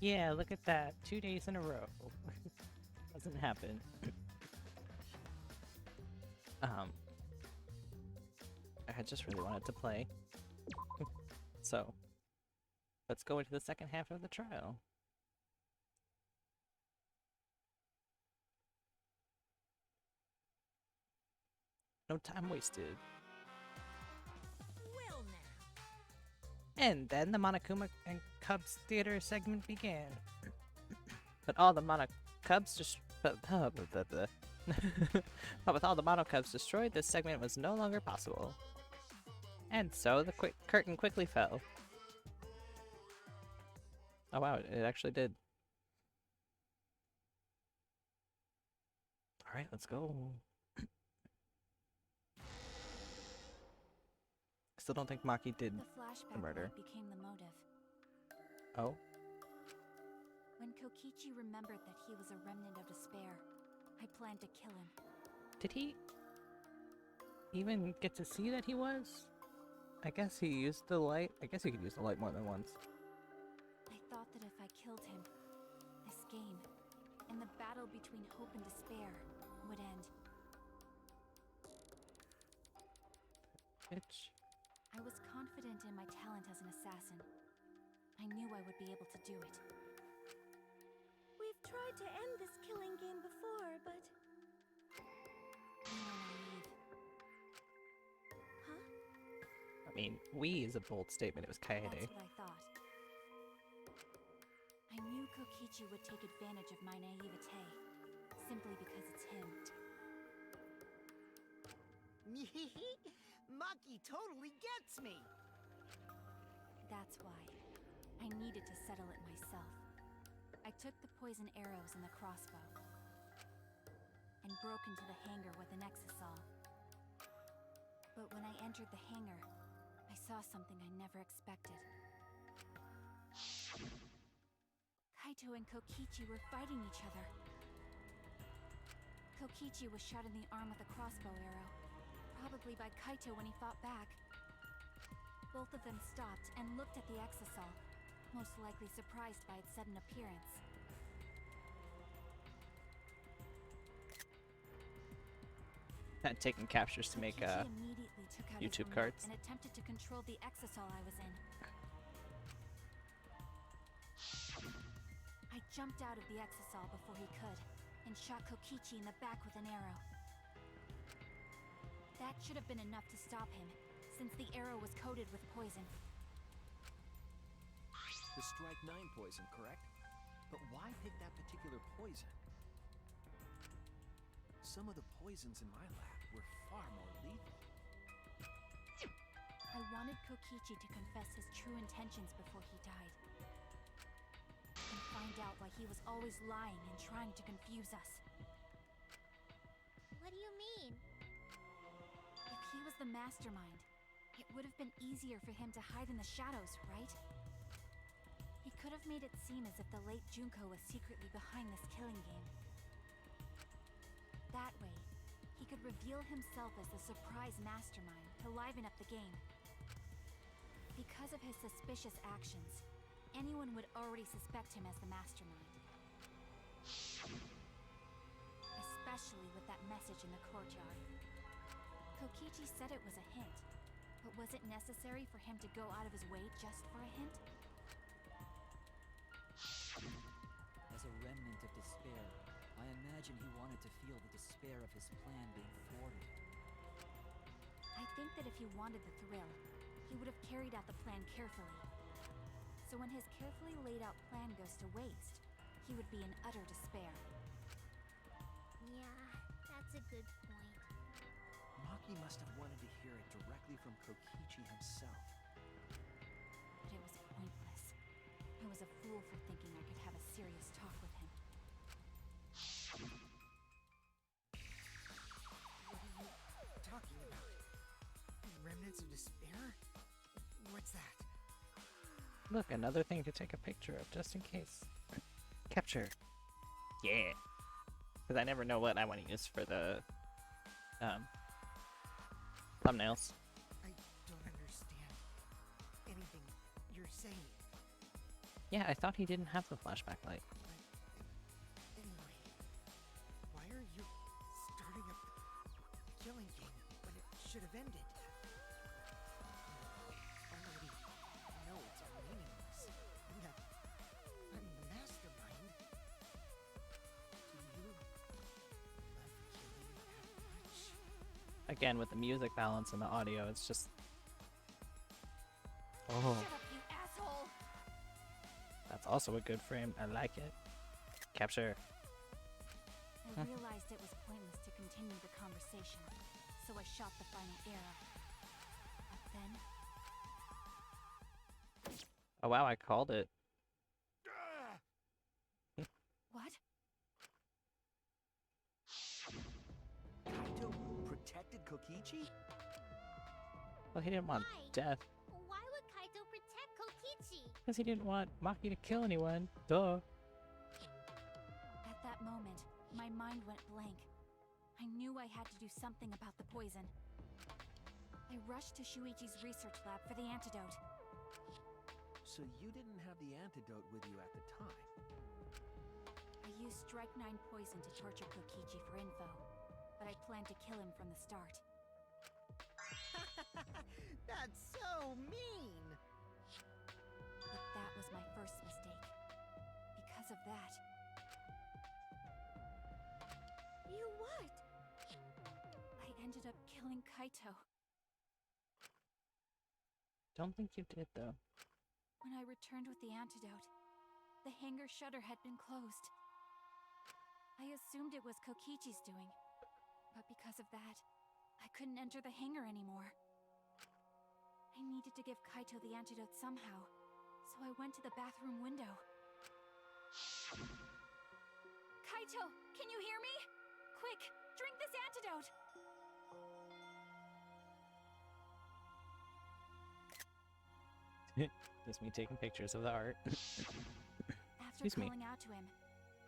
Yeah, look at that. 2 days in a row. Doesn't happen. Um, I just really wanted to play. So, let's go into the second half of the trial. No time wasted. Well now. And then the Monokuma and Cubs theater segment began. But all the Mono Cubs just but with all the Mono Cubs destroyed, this segment was no longer possible. And so the curtain quickly fell. Oh wow, it actually did. Alright, let's go. Still don't think Maki did The flashback the murder. became the motive. Oh? When Kokichi remembered that he was a remnant of despair, I planned to kill him. Did he even get to see that he was? I guess he used the light. I guess he could use the light more than once. I thought that if I killed him, this game, and the battle between hope and despair, would end. Bitch. I was confident in my talent as an assassin. I knew I would be able to do it. We've tried to end this killing game before, but... We were naive. Huh? I mean, we is a bold statement. It was Kaede. That's what I thought. I knew Kokichi would take advantage of my naivete, simply because it's him. Maki totally gets me! That's why. I needed to settle it myself. I took the poison arrows and the crossbow, and broke into the hangar with an exisal. But when I entered the hangar, I saw something I never expected. Kaito and Kokichi were fighting each other. Kokichi was shot in the arm with a crossbow arrow, probably by Kaito when he fought back. Both of them stopped and looked at the exisal, most likely surprised by its sudden appearance. Taking captures to make Kokichi immediately took out YouTube his cards. remote and attempted to control the exisal I was in. I jumped out of the exisal before he could, and shot Kokichi in the back with an arrow. That should have been enough to stop him, since the arrow was coated with poison. The Strike 9 poison, correct? But why pick that particular poison? Some of the poisons in my lab were far more lethal. I wanted Kokichi to confess his true intentions before he died. And find out why he was always lying and trying to confuse us. What do you mean? If he was the mastermind, it would have been easier for him to hide in the shadows, right? He could have made it seem as if the late Junko was secretly behind this killing game. That way, he could reveal himself as the surprise mastermind to liven up the game. Because of his suspicious actions, anyone would already suspect him as the mastermind. Especially with that message in the courtyard. Kokichi said it was a hint, but was it necessary for him to go out of his way just for a hint? As a remnant of despair, I imagine he wanted to feel the despair of his plan being thwarted. I think that if he wanted the thrill, he would have carried out the plan carefully. So when his carefully laid out plan goes to waste, he would be in utter despair. Yeah, that's a good point. Maki must have wanted to hear it directly from Kokichi himself. But it was pointless. I was a fool for thinking I could have a serious talk with him. What are you talking about? Remnants of despair? What's that? Look, another thing to take a picture of, just in case. Capture. Yeah. Because I never know what I want to use for the thumbnails. I don't understand anything you're saying. Yeah, I thought he didn't have the flashback light. Anyway, why are you starting up the killing game when it should have ended? Already know it's all meaningless. I'm the mastermind. Do you love killing that much? Again, with the music balance and the audio, it's just... Oh, Shut up, you asshole! that's also a good frame. I like it. Capture. I realized it was pointless to continue the conversation, so I shot the final arrow. But then... Oh wow, I called it. What? Kaito protected Kokichi? Well, he didn't want Why? death, Why would Kaito protect Kokichi? because he didn't want Maki to kill anyone. Duh. At that moment, my mind went blank. I knew I had to do something about the poison. I rushed to Shuichi's research lab for the antidote. So you didn't have the antidote with you at the time? I used Strike 9 poison to torture Kokichi for info, but I planned to kill him from the start. That's so mean! But that was my first mistake. Because of that, You what? I ended up killing Kaito. Don't think you did, though. When I returned with the antidote, the hangar shutter had been closed. I assumed it was Kokichi's doing, but because of that, I couldn't enter the hangar anymore. I needed to give Kaito the antidote somehow, so I went to the bathroom window. Kaito, can you hear me? Quick, drink this antidote! Just me taking pictures of the art. After Excuse me. calling out to him,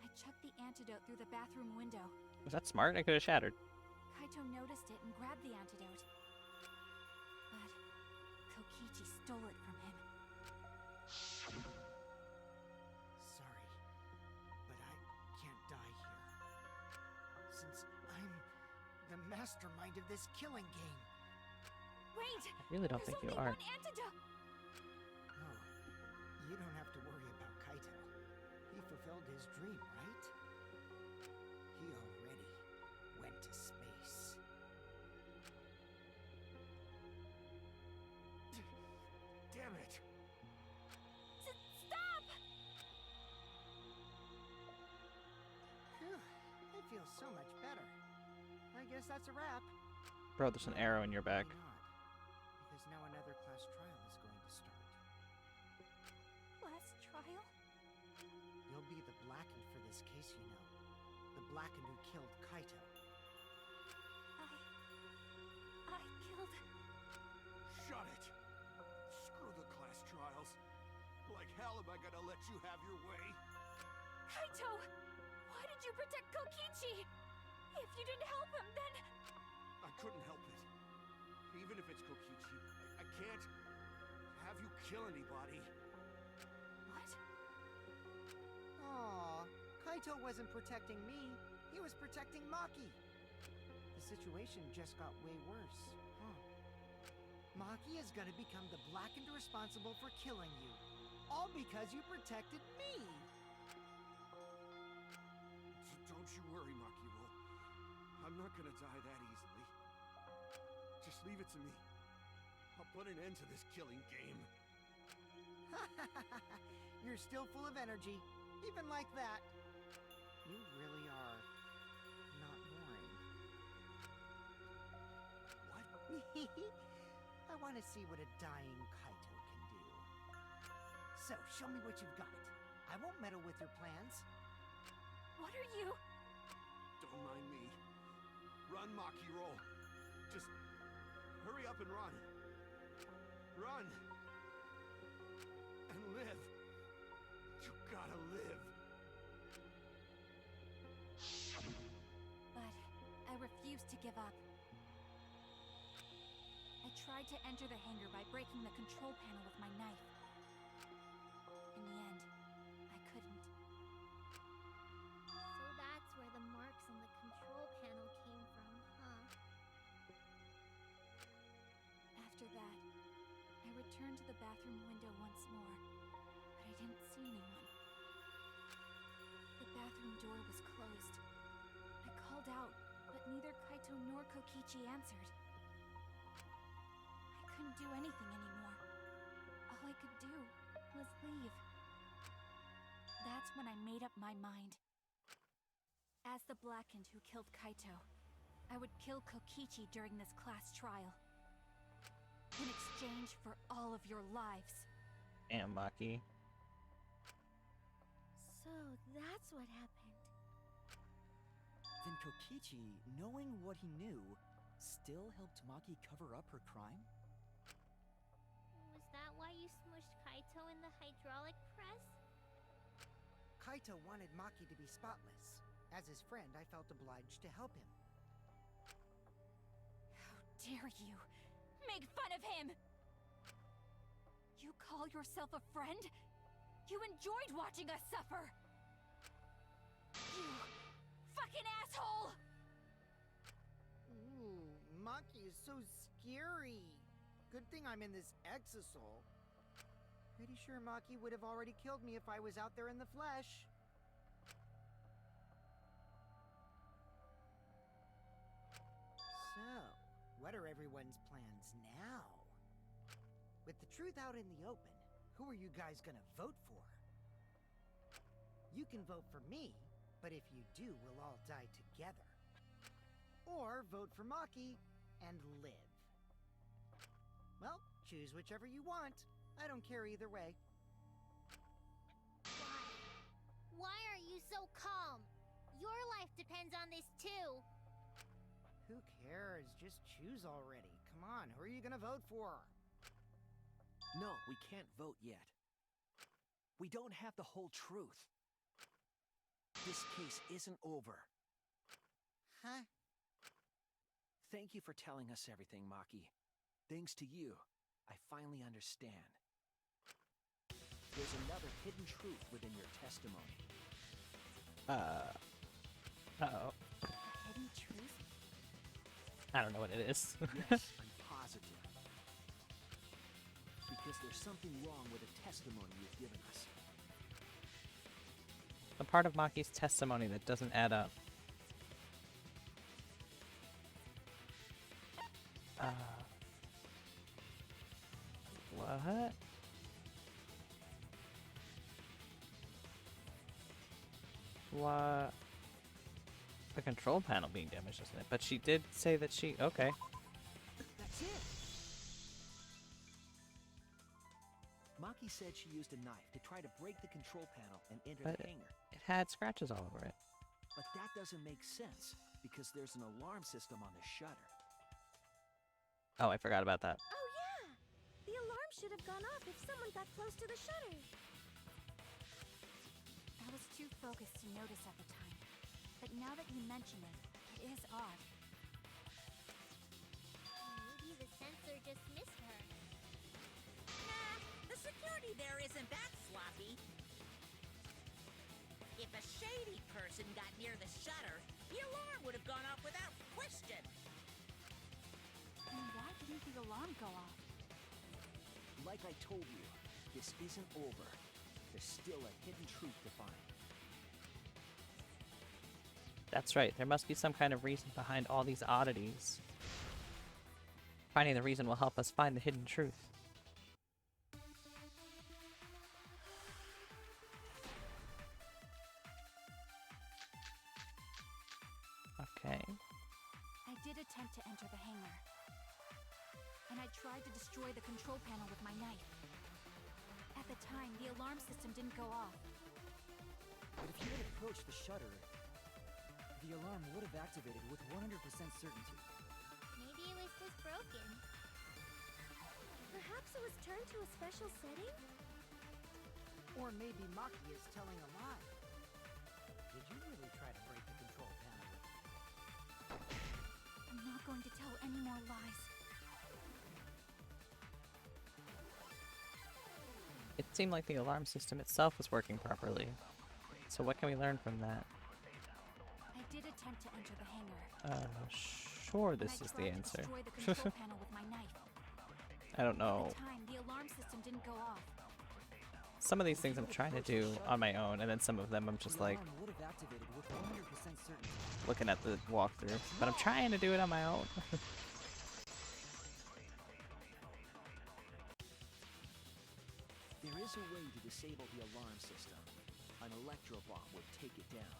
I chucked the antidote through the bathroom window. Was that smart? I could have shattered. Kaito noticed it and grabbed the antidote. But Kokichi stole it from him. Sorry, but I can't die here. Since I'm the mastermind of this killing game. Wait! I really don't There's think you only are. one antidote! Oh, you don't have to worry about Kaito. He fulfilled his dream, right? He already went to space. Damn it! Stop! Phew, I feel so much better. I guess that's a wrap. Bro, there's an arrow in your back. Maybe not, because now another class trial is going to start. Last trial? You'll be the blackened for this case, you know. The blackened who killed Kaito. I killed... Shut it! Screw the class trials. Like hell am I gonna let you have your way? Kaito! Why did you protect Kokichi? If you didn't help him, then... I couldn't help it. Even if it's Kokichi, I can't have you kill anybody. What? Aw, Kaito wasn't protecting me. He was protecting Maki. The situation just got way worse, huh? Maki is gonna become the blackened responsible for killing you. All because you protected me! Don't you worry, Makiro. I'm not gonna die that easily. Just leave it to me. I'll put an end to this killing game. You're still full of energy, even like that. You really are not boring. What? I want to see what a dying Kaito can do. So, show me what you've got. I won't meddle with your plans. What are you... Don't mind me. Run, Makiro. Just hurry up and run. Run. And live. You gotta live. But I refused to give up. I tried to enter the hangar by breaking the control panel with my knife. In the end, turned to the bathroom window once more, but I didn't see anyone. The bathroom door was closed. I called out, but neither Kaito nor Kokichi answered. I couldn't do anything anymore. All I could do was leave. That's when I made up my mind. As the Blackened who killed Kaito, I would kill Kokichi during this class trial. In exchange for all of your lives. Damn, Maki. So that's what happened. Then Kokichi, knowing what he knew, still helped Maki cover up her crime? Was that why you smushed Kaito in the hydraulic press? Kaito wanted Maki to be spotless. As his friend, I felt obliged to help him. How dare you make fun of him! You call yourself a friend? You enjoyed watching us suffer! You fucking asshole! Ooh, Maki is so scary. Good thing I'm in this exisal. Pretty sure Maki would have already killed me if I was out there in the flesh. So, what are everyone's plans now? With the truth out in the open, who are you guys gonna vote for? You can vote for me, but if you do, we'll all die together. Or vote for Maki and live. Well, choose whichever you want. I don't care either way. Why are you so calm? Your life depends on this too. Who cares? Just choose already. Come on, who are you gonna vote for? No, we can't vote yet. We don't have the whole truth. This case isn't over. Huh? Thank you for telling us everything, Maki. Thanks to you, I finally understand. There's another hidden truth within your testimony. Uh-oh. Hidden truth? I don't know what it is. Yes, I'm positive. Because there's something wrong with the testimony you've given us. The part of Maki's testimony that doesn't add up. What? What? The control panel being damaged, isn't it? But she did say that she... Okay. That's it! Maki said she used a knife to try to break the control panel and enter But the hangar. it had scratches all over it. But that doesn't make sense, because there's an alarm system on the shutter. Oh, I forgot about that. Oh yeah! The alarm should have gone off if someone got close to the shutter. I was too focused to notice at the time. But now that you mention it, it is odd. Maybe the sensor just missed her. Nah, the security there isn't that sloppy. If a shady person got near the shutter, the alarm would have gone off without question. Then why didn't the alarm go off? Like I told you, this isn't over. There's still a hidden truth to find. That's right. There must be some kind of reason behind all these oddities. Finding the reason will help us find the hidden truth. Okay. I did attempt to enter the hangar. And I tried to destroy the control panel with my knife. At the time, the alarm system didn't go off. But if you had approached the shutter, the alarm would have activated with 100% certainty. Maybe it was just broken. Perhaps it was turned to a special setting? Or maybe Maki is telling a lie. Did you really try to break the control panel? I'm not going to tell any more lies. It seemed like the alarm system itself was working properly. So what can we learn from that? I did attempt to enter the hangar. Sure, this and is I the tried to answer. destroy the control panel with my knife. I don't know. At the time, the alarm system didn't go off. Some of these things I'm trying to do on my own, and then some of them I'm just The like alarm would have activated with 100% certainty. looking at the walkthrough. But I'm trying to do it on my own. There is a way to disable the alarm system. An electro bomb would take it down.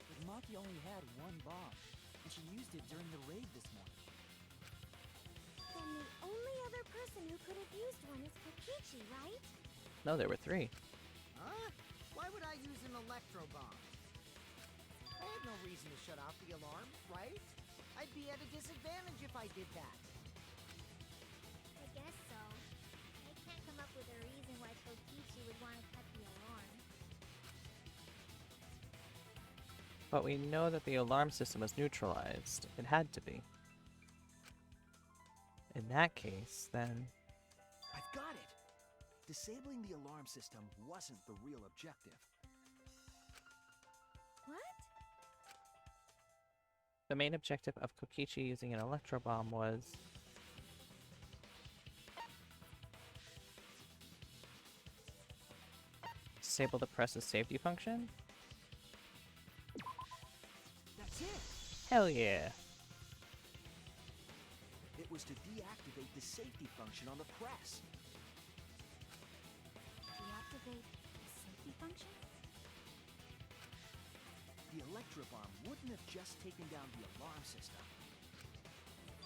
But Maki only had one bomb, and she used it during the raid this morning. Then the only other person who could have used one is Kokichi, right? No, there were 3. Huh? Why would I use an electro bomb? I had no reason to shut off the alarm, right? I'd be at a disadvantage if I did that. I guess so. I can't come up with a reason why Kokichi would want to cut the alarm. But we know that the alarm system was neutralized. It had to be. In that case, then... I've got it! Disabling the alarm system wasn't the real objective. What? The main objective of Kokichi using an electro bomb was... disable the press's safety function? That's it! Hell yeah! It was to deactivate the safety function on the press. Deactivate the safety function? The electro bomb wouldn't have just taken down the alarm system.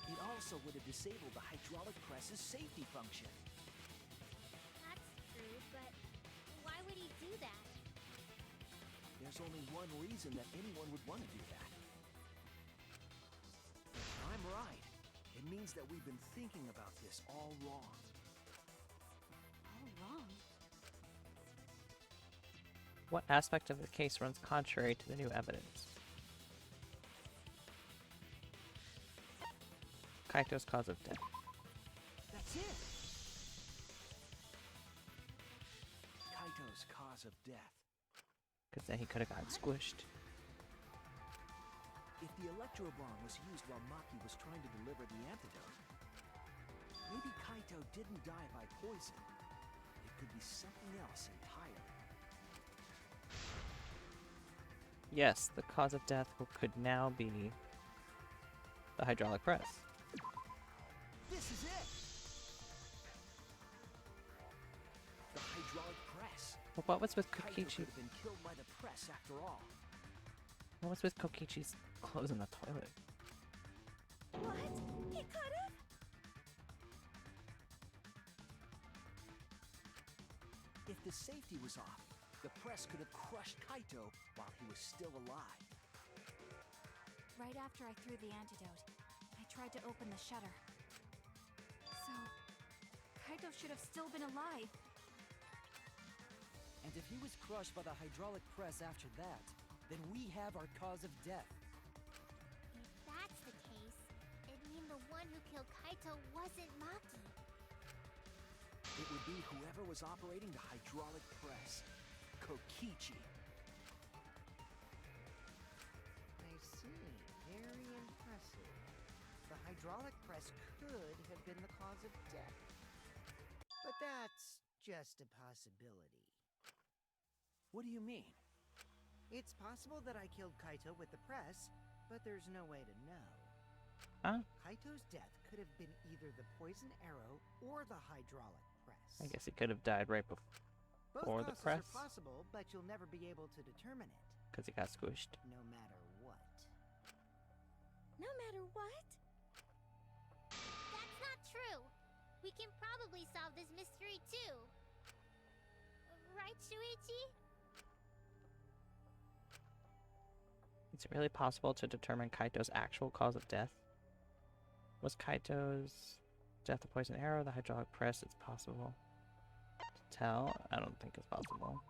It also would have disabled the hydraulic press's safety function. That's true, but why would he do that? There's only one reason that anyone would want to do that. I'm right. It means that we've been thinking about this all wrong. All wrong. What aspect of the case runs contrary to the new evidence? Kaito's cause of death. That's it! Kaito's cause of death. Because then he could have gotten squished. If the electro bomb was used while Maki was trying to deliver the antidote, maybe Kaito didn't die by poison. It could be something else entirely. Yes, the cause of death could now be the hydraulic press. This is it! The hydraulic press. But what was with Kaito Kokichi? could have been killed by the press after all. What was with Kokichi's clothes in the toilet? What? He could have? If the safety was off, the press could have crushed Kaito while he was still alive. Right after I threw the antidote, I tried to open the shutter. So, Kaito should have still been alive. And if he was crushed by the hydraulic press after that, then we have our cause of death. If that's the case, it'd mean the one who killed Kaito wasn't Maki. It would be whoever was operating the hydraulic press. Kokichi. I see. Very impressive. The hydraulic press could have been the cause of death. But that's just a possibility. What do you mean? It's possible that I killed Kaito with the press, but there's no way to know. Huh? Kaito's death could have been either the poison arrow or the hydraulic press. I guess he could have died right before Both the causes press. are possible, but you'll never be able to determine it, Because he got squished. no matter what. No matter what? That's not true. We can probably solve this mystery too. Right, Shuichi? Is it really possible to determine Kaito's actual cause of death? Was Kaito's death a poison arrow, the hydraulic press? It's possible to tell. I don't think it's possible.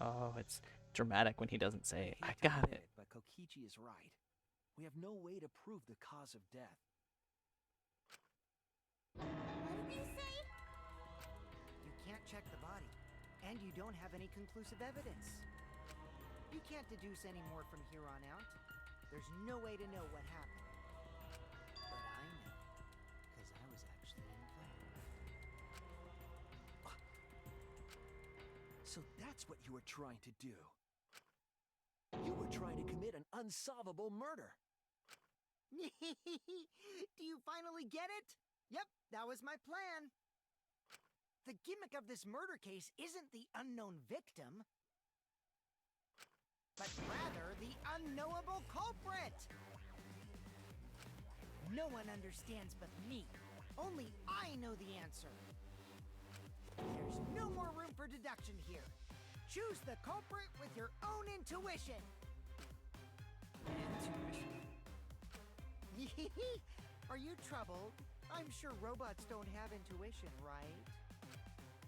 Oh, it's dramatic when he doesn't say, I hate to got admit it. But Kokichi is right. We have no way to prove the cause of death. What did you say? You can't check the body, and you don't have any conclusive evidence. You can't deduce any more from here on out. There's no way to know what happened. So that's what you were trying to do. You were trying to commit an unsolvable murder. Do you finally get it? Yep, that was my plan. The gimmick of this murder case isn't the unknown victim, but rather the unknowable culprit. No one understands but me. Only I know the answer. There's no more room for deduction here. Choose the culprit with your own intuition. Intuition? Are you troubled? I'm sure robots don't have intuition, right?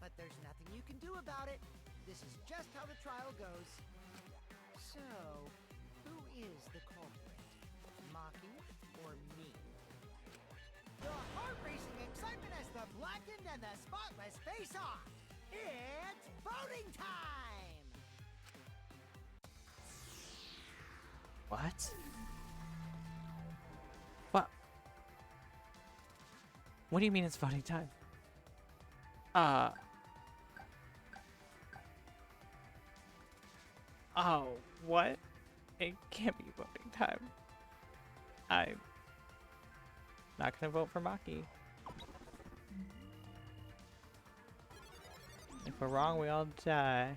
But there's nothing you can do about it. This is just how the trial goes. So, who is the culprit? Maki or me? The heart-racing excitement as the blackened and the spotless face off. It's voting time! What? What? What do you mean it's voting time? Oh, what? It can't be voting time. I'm not gonna vote for Maki. If we're wrong, we all die.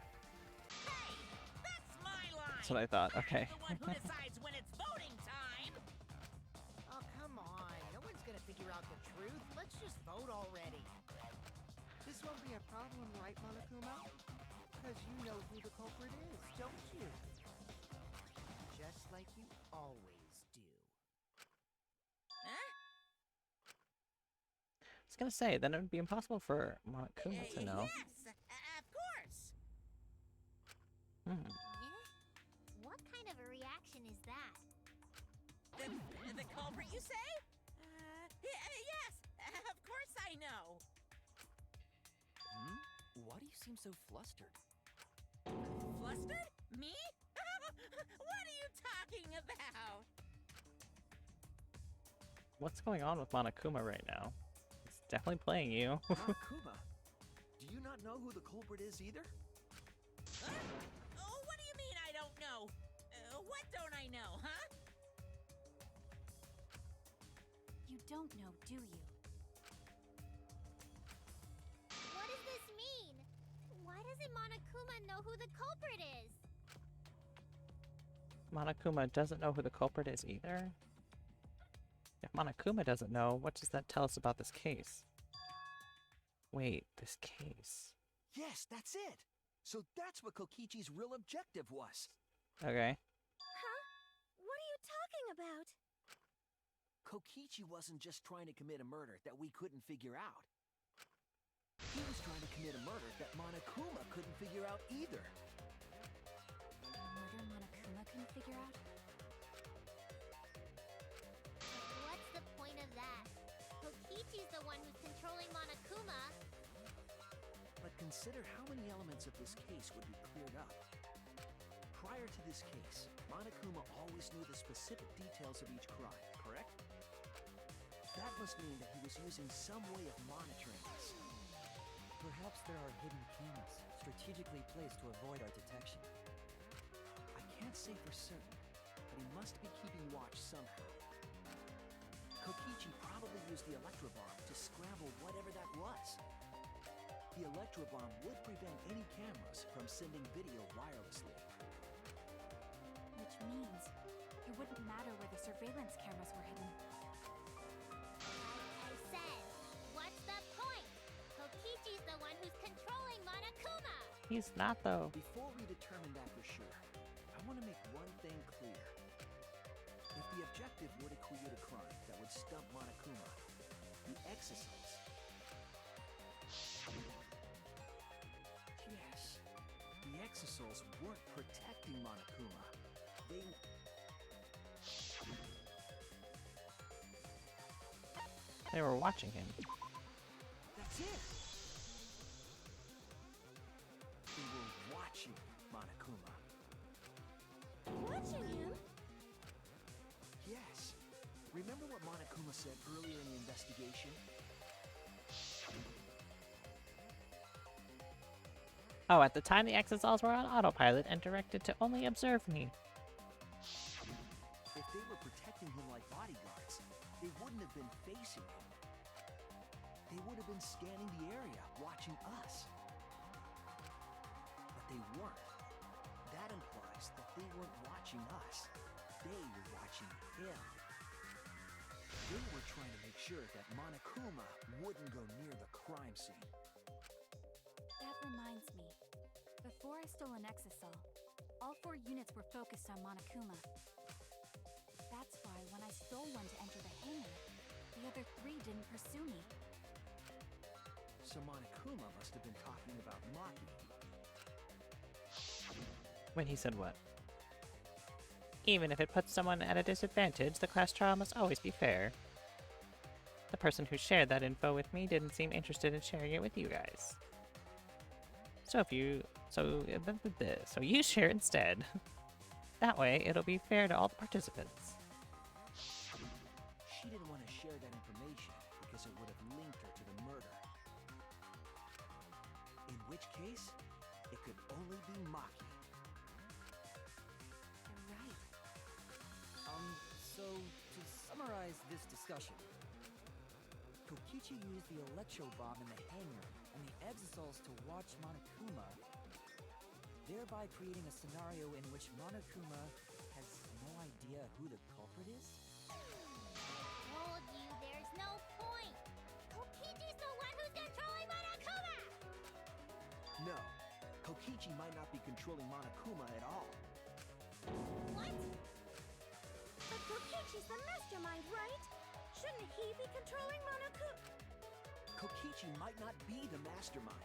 Hey, that's my line. That's what I thought. Okay. I'm the one who decides when it's voting time. Oh, come on. No one's gonna figure out the truth. Let's just vote already. This won't be a problem, right, Monokuma? Because you know who the culprit is, don't you? Just like you always do. Huh? I was gonna say, then it would be impossible for Monokuma to know. Yes, of course. Hmm. What kind of a reaction is that? The culprit, you say? Yes, of course I know. Hmm? Why do you seem so flustered? Flustered? Me? What are you talking about? What's going on with Monokuma right now? It's definitely playing you. Monokuma, do you not know who the culprit is either? Oh, what do you mean I don't know? What don't I know, huh? You don't know, do you? What does this mean? Why doesn't Monokuma know who the culprit is? Monokuma doesn't know who the culprit is either? If Monokuma doesn't know, what does that tell us about this case? Wait, this case. Yes, that's it. So that's what Kokichi's real objective was. Okay. Huh? What are you talking about? Kokichi wasn't just trying to commit a murder that we couldn't figure out. He was trying to commit a murder that Monokuma couldn't figure out either. Murder Monokuma couldn't figure out? What's the point of that? Kokichi's the one who's controlling Monokuma. But consider how many elements of this case would be cleared up. Prior to this case, Monokuma always knew the specific details of each crime, correct? That must mean that he was using some way of monitoring us. Perhaps there are hidden cameras strategically placed to avoid our detection. I can't say for certain, but he must be keeping watch somehow. Kokichi probably used the electrobomb to scramble whatever that was. The electrobomb would prevent any cameras from sending video wirelessly. Which means it wouldn't matter where the surveillance cameras were hidden. Like I said, what's the point? Kokichi's the one who's controlling Monokuma. He's not, though. Before we determine that for sure, I want to make one thing clear. If the objective were to create a crime that would stump Monokuma, the exosols. Yes, the exosols weren't protecting Monokuma. They were watching him. That's it! They were watching Monokuma. Watching him? Yes. Remember what Monokuma said earlier in the investigation? Oh, at the time the exosols were on autopilot and directed to only observe me. If they were protecting him like bodyguards, they wouldn't have been facing him. They would have been scanning the area, watching us. But they weren't. That implies that they weren't watching us. They were watching him. They were trying to make sure that Monokuma wouldn't go near the crime scene. That reminds me. Before I stole an exosol, all 4 units were focused on Monokuma. That's why when I stole one to enter the hangar, the other 3 didn't pursue me. So Monokuma must have been talking about Maki. When he said what? Even if it puts someone at a disadvantage, the class trial must always be fair. The person who shared that info with me didn't seem interested in sharing it with you guys. So you share instead. That way, it'll be fair to all the participants. She didn't want to share that information because it would have linked her to the murder. In which case, it could only be Maki. You're right. So to summarize this discussion, Kokichi used the electro bomb in the hangar and the exosols to watch Monokuma, thereby creating a scenario in which Monokuma has no idea who the culprit is? Told you there's no point. Kokichi's the one who's controlling Monokuma! No, Kokichi might not be controlling Monokuma at all. What? But Kokichi's the mastermind, right? Shouldn't he be controlling Monokuma? Kokichi might not be the mastermind.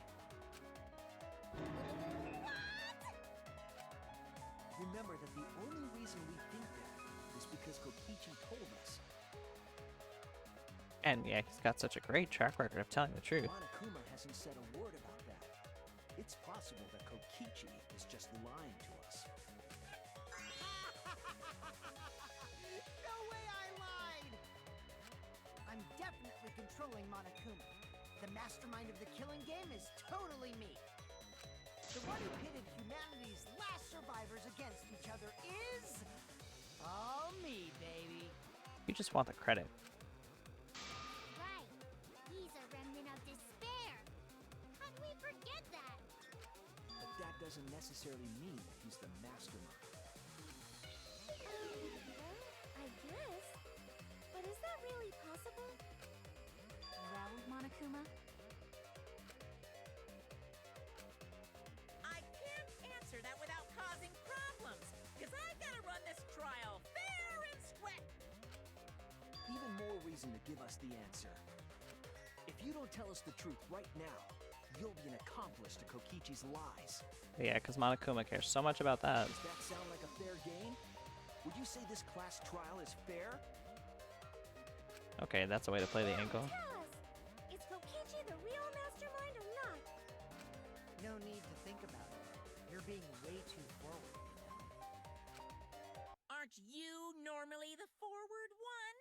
Remember that the only reason we think that is because Kokichi told us. And yeah, he's got such a great track record of telling the truth. Monokuma hasn't said a word about that. It's possible that Kokichi is just lying to us. No way I lied! I'm definitely controlling Monokuma. The mastermind of the killing game is totally me. The one who pitted humanity's last survivors against each other is... all me, baby. You just want the credit. Right. He's a remnant of despair. How'd we forget that? But that doesn't necessarily mean that he's the mastermind. Well, I guess. But is that really possible? Well, Monokuma, I can't answer that without causing problems, because I gotta run this trial fair and square. Even more reason to give us the answer. If you don't tell us the truth right now, you'll be an accomplice to Kokichi's lies. Yeah, because Monokuma cares so much about that. Does that sound like a fair game? Would you say this class trial is fair? Okay, that's a way to play the angle. Tell us! Is Kokichi the real mastermind or not? No need to think about it. You're being way too forward, you know? Aren't you normally the forward one?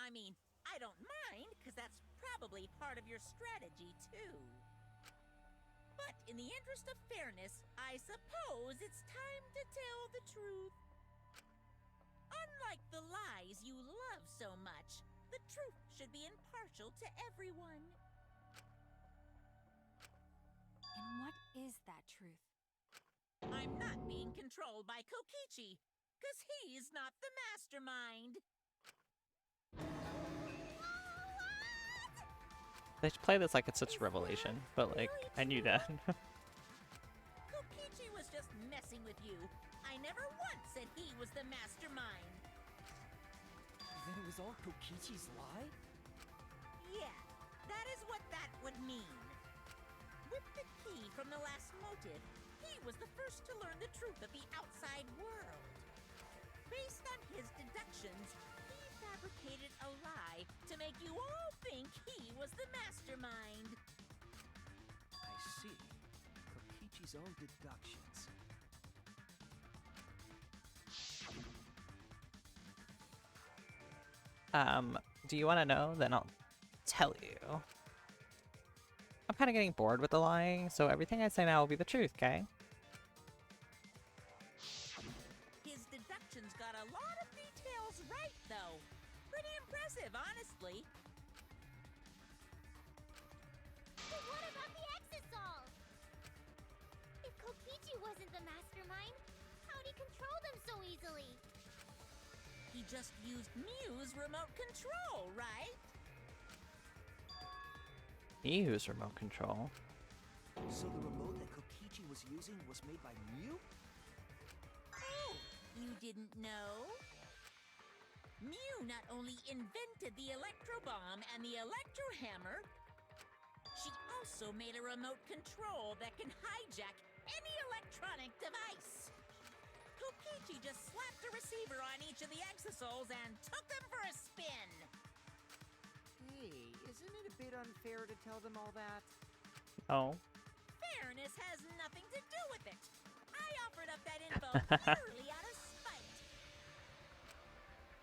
I mean, I don't mind, because that's probably part of your strategy, too. But in the interest of fairness, I suppose it's time to tell the truth. Unlike the lies you love so much, the truth should be impartial to everyone. and what is that truth? I'm not being controlled by Kokichi, because he's not the mastermind. They should play this like it's such a revelation, but like, I knew that. Kokichi was just messing with you. I never once said he was the mastermind. Then it was all Kokichi's lie? Yeah, that is what that would mean. With the key from the last motive, he was the first to learn the truth of the outside world. Based on his deductions, he fabricated a lie to make you all think he was the mastermind. I see. Kokichi's own deductions. Do you want to know? Then I'll tell you. kind of getting bored with the lying, so everything I say now will be the truth, okay? His deductions got a lot of details right, though. Pretty impressive, honestly. But what about the Exosols? If Kokichi wasn't the mastermind, how'd he control them so easily? He just used Mew's remote control, right? He used remote control. So the remote that Kokichi was using was made by Mew? Oh, you didn't know? Mew not only invented the electro bomb and the electro hammer, she also made a remote control that can hijack any electronic device. Kokichi just slapped a receiver on each of the exosols and took them for a spin. Hey, isn't it a bit unfair to tell them all that? Oh. Fairness has nothing to do with it. I offered up that info purely out of spite.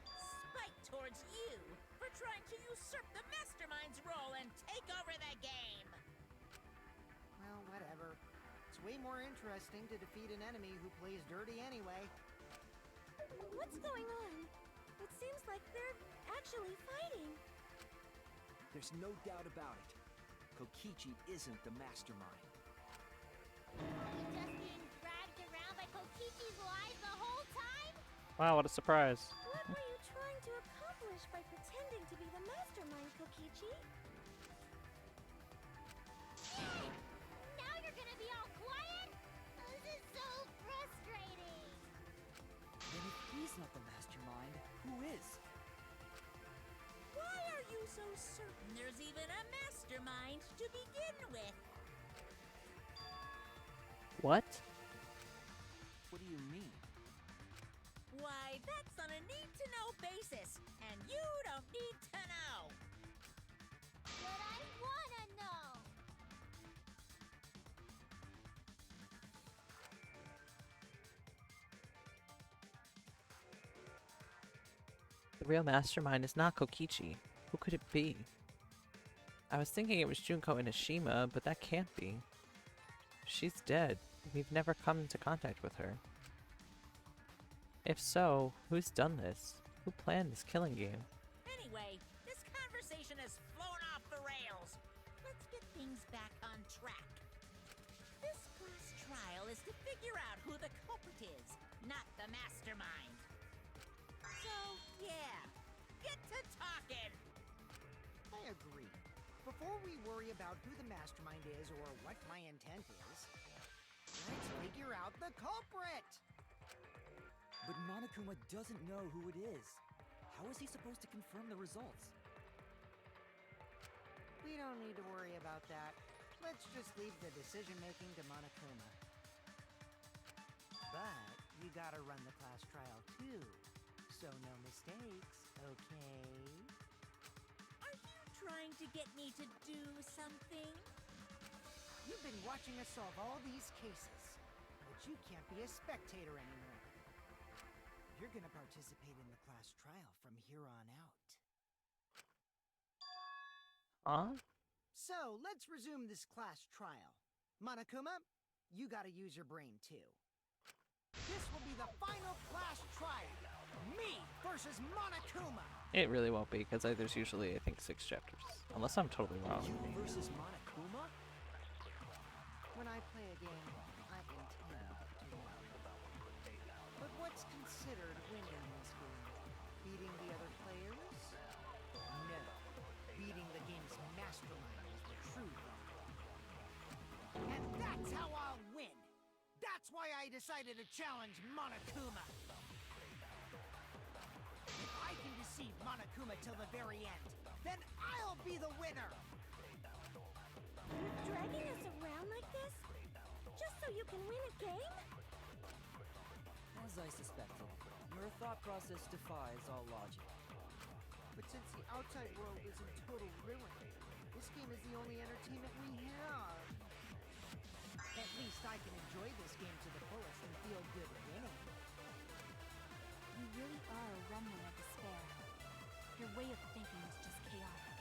Spite towards you for trying to usurp the mastermind's role and take over the game. Well, whatever. It's way more interesting to defeat an enemy who plays dirty anyway. What's going on? It seems like they're actually fighting. There's no doubt about it. Kokichi isn't the mastermind. Were we just being dragged around by Kokichi's lies the whole time? Wow, what a surprise. What were you trying to accomplish by pretending to be the mastermind, Kokichi? Yay! Now you're gonna be all quiet? This is so frustrating. Then if he's not the mastermind, who is? Why are you so certain there's even a mastermind to begin with? What? What do you mean? Why, that's on a need-to-know basis, and you don't need to know. But I wanna know. The real mastermind is not Kokichi. Who could it be? I was thinking it was Junko Inoshima, but that can't be. She's dead. We've never come into contact with her. If so, who's done this? Who planned this killing game? Anyway, this conversation has flown off the rails. Let's get things back on track. This class trial is to figure out who the culprit is, not the mastermind. So, yeah, get to talking. I agree. Before we worry about who the mastermind is or what my intent is, let's figure out the culprit! But Monokuma doesn't know who it is. How is he supposed to confirm the results? We don't need to worry about that. Let's just leave the decision-making to Monokuma. But you gotta run the class trial too, so no mistakes, okay? Are you trying to get me to do something? You've been watching us solve all these cases, but you can't be a spectator anymore. You're gonna participate in the class trial from here on out. Huh? So, let's resume this class trial. Monokuma, you gotta use your brain too. This will be the final class trial. Me versus Monokuma. It really won't be, because there's usually, I think, 6 chapters. Unless I'm totally wrong. You versus Monokuma? When I play a game, I intend to win. But what's considered winning this game? Beating the other players? No. Beating the game's mastermind is the true goal. And that's how I'll win! That's why I decided to challenge Monokuma! If I can deceive Monokuma till the very end, then I'll be the winner! You're dragging us around like this? Just so you can win a game? As I suspected, your thought process defies all logic. But since the outside world is in total ruin, this game is the only entertainment we have. At least I can enjoy this game to the fullest and feel good winning. You really are a remnant of despair. Your way of thinking is just chaotic.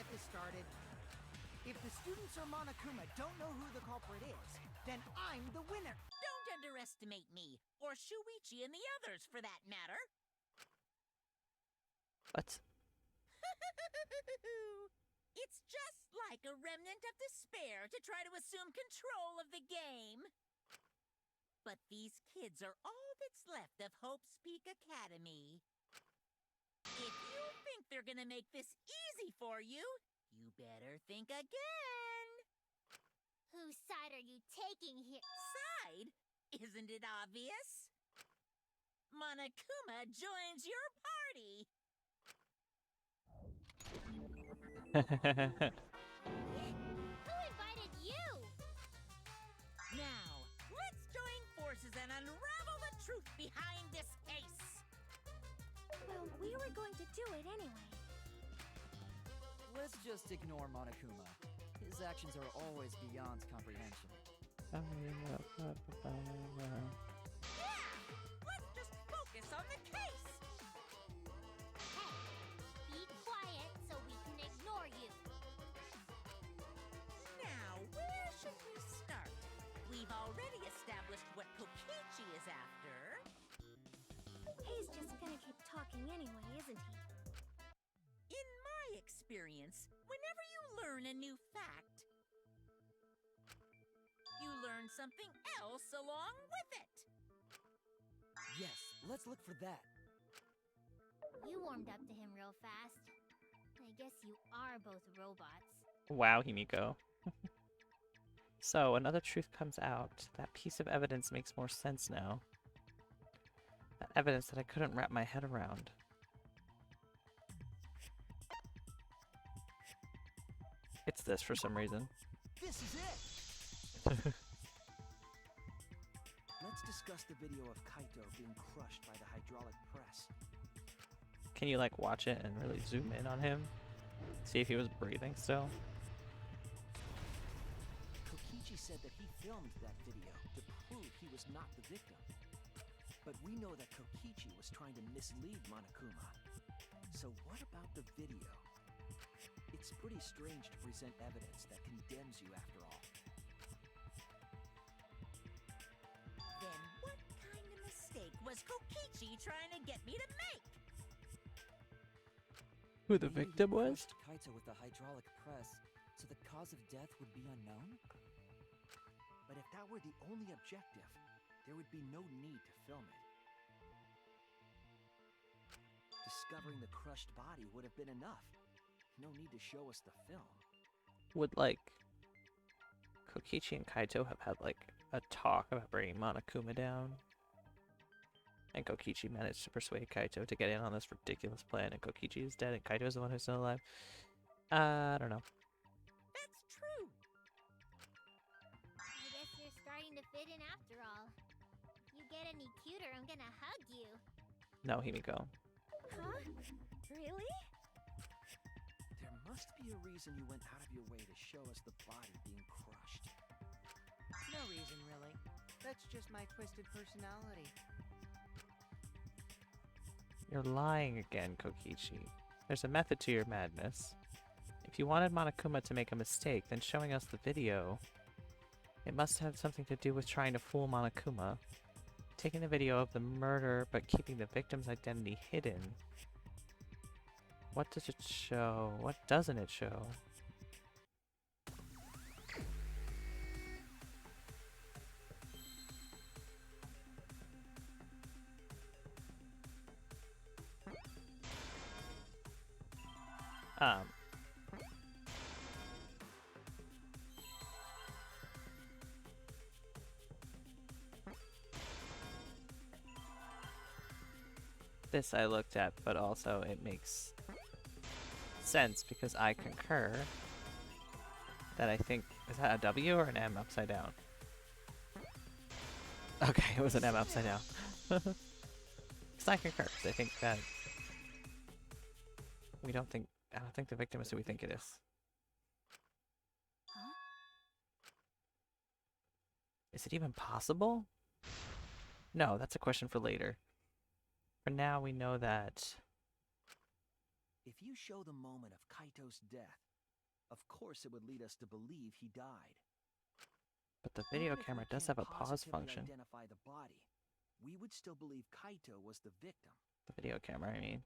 get this started. If the students or Monokuma don't know who the culprit is, then I'm the winner. Don't underestimate me, or Shuichi and the others, for that matter. What? It's just like a remnant of despair to try to assume control of the game. But these kids are all that's left of Hope's Peak Academy. If you think they're gonna make this easy for you, you better think again. Whose side are you taking here? Side? Isn't it obvious? Monokuma joins your party. Who invited you? Now, let's join forces and unravel the truth behind this case. Well, we were going to do it anyway. Let's just ignore Monokuma. His actions are always beyond comprehension. Yeah! Let's just focus on the case. Hey, be quiet so we can ignore you. Now, where should we start? We've already established what Kokichi is after. He's just gonna keep talking anyway, isn't he? In my experience, whenever you learn a new fact, you learn something else along with it. Yes, let's look for that. You warmed up to him real fast. I guess you are both robots. Wow, Himiko. So, another truth comes out. That piece of evidence makes more sense now. That evidence that I couldn't wrap my head around. It's this for some reason. This is it! Let's discuss the video of Kaito being crushed by the hydraulic press. Can you like watch it and really zoom in on him? See if he was breathing still? Kokichi said that he filmed that video to prove he was not the victim. But we know that Kokichi was trying to mislead Monokuma. So what about the video? It's pretty strange to present evidence that condemns you after all. Then what kind of mistake was Kokichi trying to get me to make? Who the Maybe he victim was? crushed Kaito with the hydraulic press, so the cause of death would be unknown? But if that were the only objective, there would be no need to film it. Discovering the crushed body would have been enough. No need to show us the film. Would like Kokichi and Kaito have had like a talk about bringing Monokuma down? And Kokichi managed to persuade Kaito to get in on this ridiculous plan, and Kokichi is dead and Kaito is the one who's still alive. I don't know. That's true. I guess you're starting to fit in after all. If you get any cuter, I'm gonna hug you. No, Himiko. Huh? Really? There must be a reason you went out of your way to show us the body being crushed. No reason, really. That's just my twisted personality. You're lying again, Kokichi. There's a method to your madness. If you wanted Monokuma to make a mistake, then showing us the video, it must have something to do with trying to fool Monokuma. Taking the video of the murder, but keeping the victim's identity hidden. What does it show? What doesn't it show? This I looked at, but also it makes sense because I concur that I think, is that a W or an M upside down? Okay, it was an M upside down. Because I concur, 'cause I think that I don't think the victim is who we think it is. Huh? Is it even possible? No, that's a question for later. For now, we know that... If you show the moment of Kaito's death, Of course, it would lead us to believe he died. But the video Even if camera we does can't have a pause positively function. Identify the body, we would still believe Kaito was the victim. The video camera, I mean.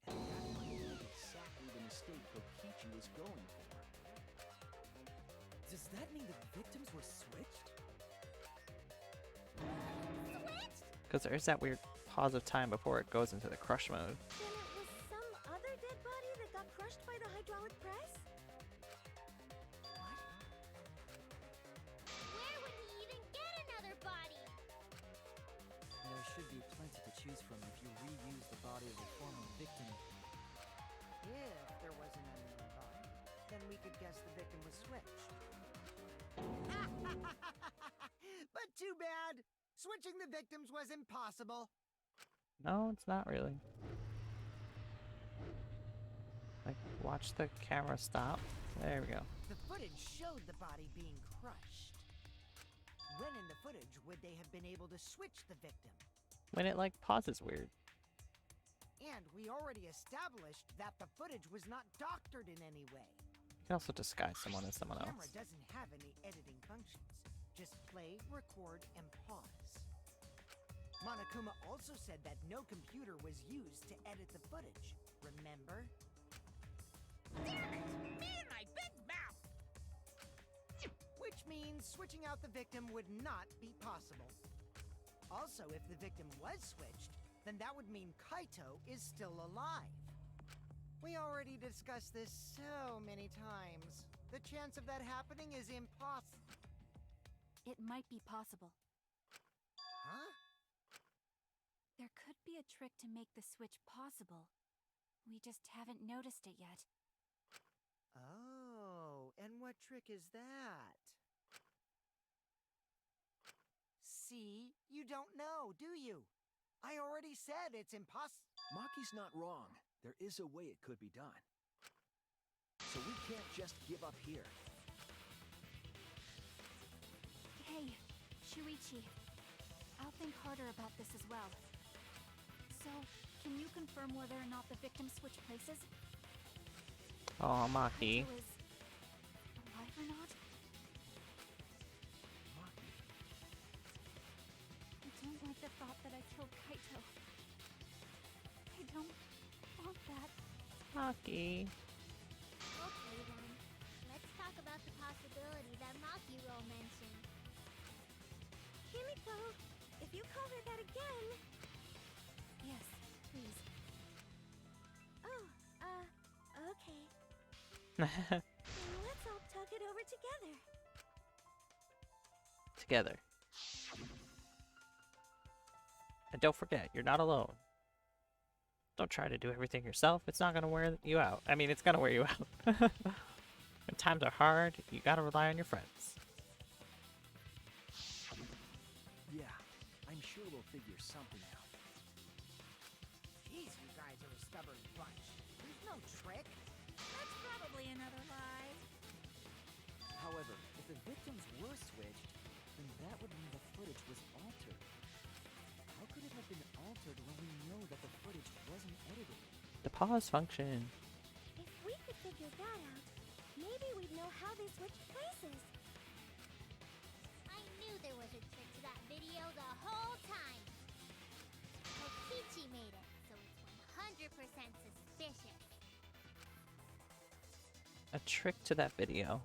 And that might be exactly the mistake Kokichi was going for. Does that mean the victims were switched? Switched? Because there is that weird pause of time before it goes into the crush mode. Then it was some other dead body that got crushed by the hydraulic press? Where would he even get another body? There should be plenty to choose from if you reuse the body of a former victim. If there wasn't any known body, then we could guess the victim was switched. But too bad! Switching the victims was impossible. No, it's not really. Like, watch the camera stop. There we go. The footage showed the body being crushed. When in the footage would they have been able to switch the victim? When it, like, pauses weird. And we already established that the footage was not doctored in any way. You can also disguise someone as someone The camera else. doesn't have any editing functions. Just play, record, and pause. Monokuma also said that no computer was used to edit the footage. Remember? Damn it! Me and my big mouth! Which means switching out the victim would not be possible. Also, if the victim was switched, then that would mean Kaito is still alive. We already discussed this so many times. The chance of that happening is impossible. It might be possible. Huh? There could be a trick to make the switch possible. We just haven't noticed it yet. Oh, and what trick is that? See, you don't know, do you? I already said it's impossible. Maki's not wrong. There is a way it could be done. So we can't just give up here. Hey, Shuichi. I'll think harder about this as well. So, can you confirm whether or not the victims switch places? Oh, Maki. Kaito is alive or not? Maki. I don't like the thought that I killed Kaito. I don't want that. Maki. Okay then. Let's talk about the possibility that Makiro mentioned. Himiko, if you call her that again... Yes, please. Oh, okay. Then let's all talk it over together. Together. And don't forget, you're not alone. Don't try to do everything yourself. It's not going to wear you out. I mean, it's going to wear you out. When times are hard, you got to rely on your friends. Yeah, I'm sure we'll figure something out. Jeez, you guys are a stubborn bunch. There's no trick. That's probably another lie. However, if the victims were switched, then that would mean the footage was altered. How could it have been altered when we know that the footage wasn't edited? The pause function. If we could figure that out, maybe we'd know how they switched places. I knew there was a trick to that video the whole time. Kokichi made it, so it's 100% suspicious. A trick to that video.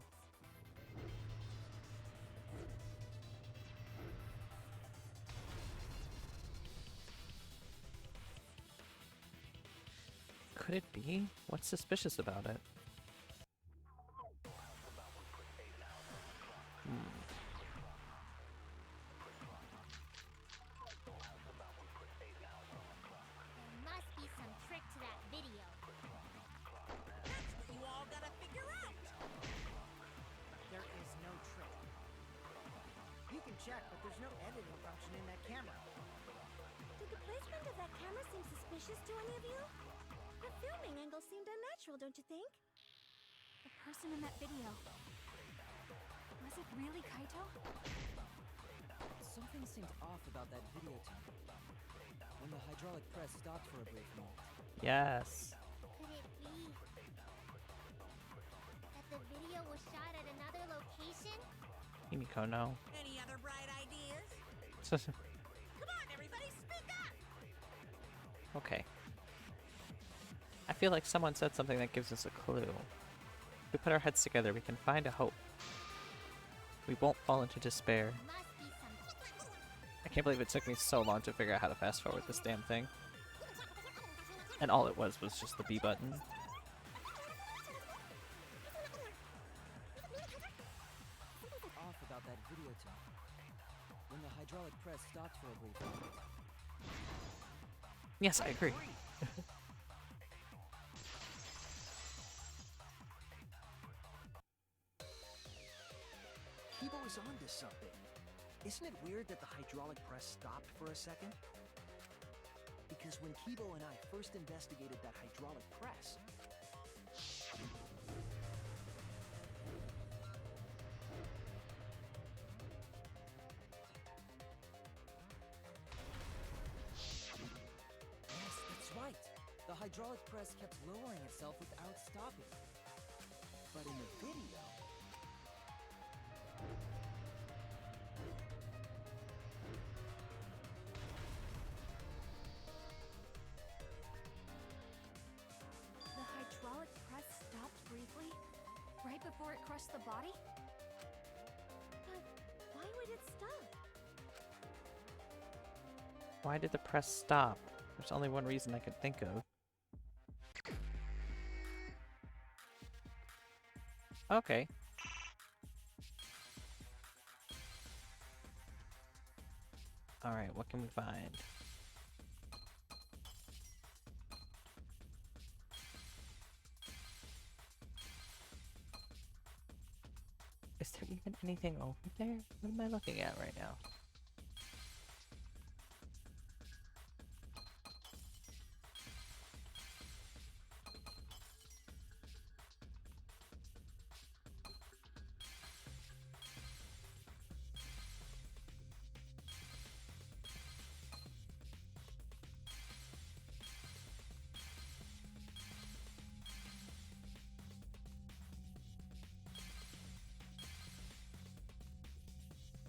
Could it be? What's suspicious about it? There must be some trick to that video. That's what you all gotta figure out. There is no trick. You can check, but there's no editing function in that camera. Did the placement of that camera seem suspicious to any of you? The filming angle seemed unnatural, don't you think? The person in that video. Was it really Kaito? Something seemed off about that video to me. When the hydraulic press stopped for a brief moment. Yes. Could it be? the video was shot at another location? Himiko, no. Any other bright ideas? Come on, everybody, speak up! Okay. I feel like someone said something that gives us a clue. If we put our heads together, we can find a hope. We won't fall into despair. Must be some. I can't believe it took me so long to figure out how to fast forward this damn thing. And all it was just the B button. Off about that video talk. When the hydraulic press stopped for a brief moment. Yes, I agree. Kibo is onto something. Isn't it weird that the hydraulic press stopped for a second? Because when Kibo and I first investigated that hydraulic press, Yes, that's right. The hydraulic press kept lowering itself without stopping. but in the video, The hydraulic press stopped briefly, right before it crushed the body? But why would it stop? Why did the press stop? There's only one reason I could think of. Okay. Alright, what can we find? Is there even anything over there? What am I looking at right now?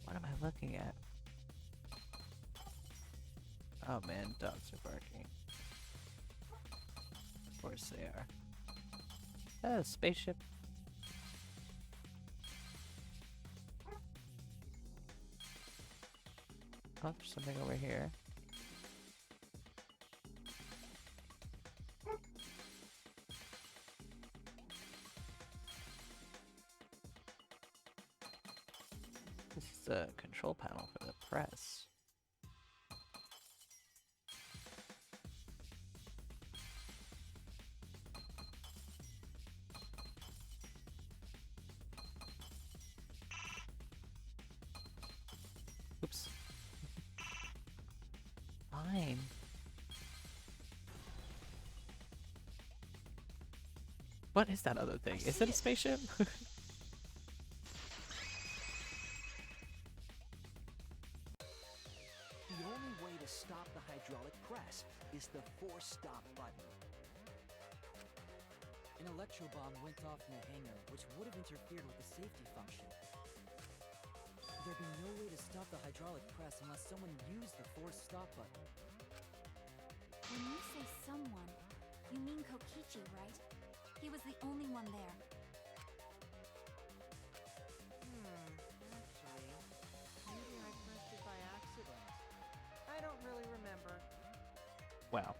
What am I looking at? Oh man, dogs are barking. Of course they are. Oh, spaceship. Oh, there's something over here. This is the control panel for the press. Oops. Fine. What is that other thing? Is it a spaceship? the only way to stop the hydraulic press is the force stop button. An electro bomb went off in the hangar, which would have interfered with the safety function. There'd be no way to stop the hydraulic press unless someone used the force stop button. When you say someone, you mean Kokichi, right? He was the only one there. Actually, maybe I pressed it by accident. I don't really remember. Wow.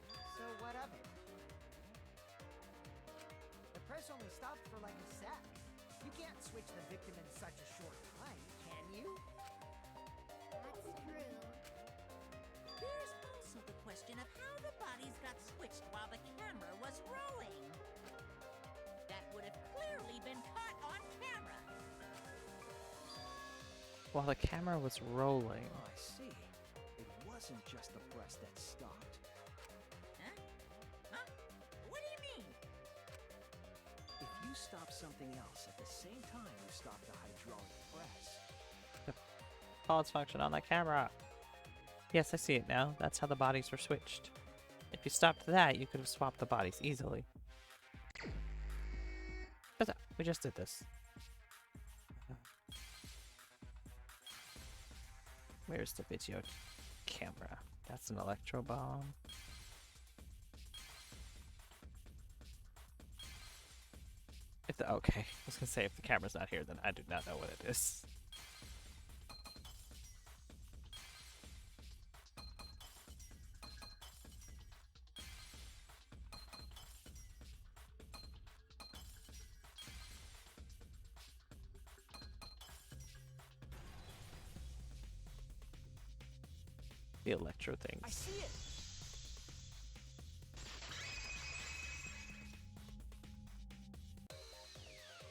So what of it? The press only stopped for like a sec. You can't switch the victim in such a short time, can you? That's true. There's also the question of how the bodies got switched while the camera was rolling. That would have clearly been caught on camera. While the camera was rolling. Oh, I see. It wasn't just the press that stopped. Huh? Huh? What do you mean? If you stop something else at the same time you stop the hydraulic press, Pause function on the camera. Yes, I see it now. That's how the bodies were switched. If you stopped that, you could have swapped the bodies easily. But we just did this. Where's the video camera? That's an electro bomb. If the okay, I was gonna say if the camera's not here, then I do not know what it is. The electro things. I see it!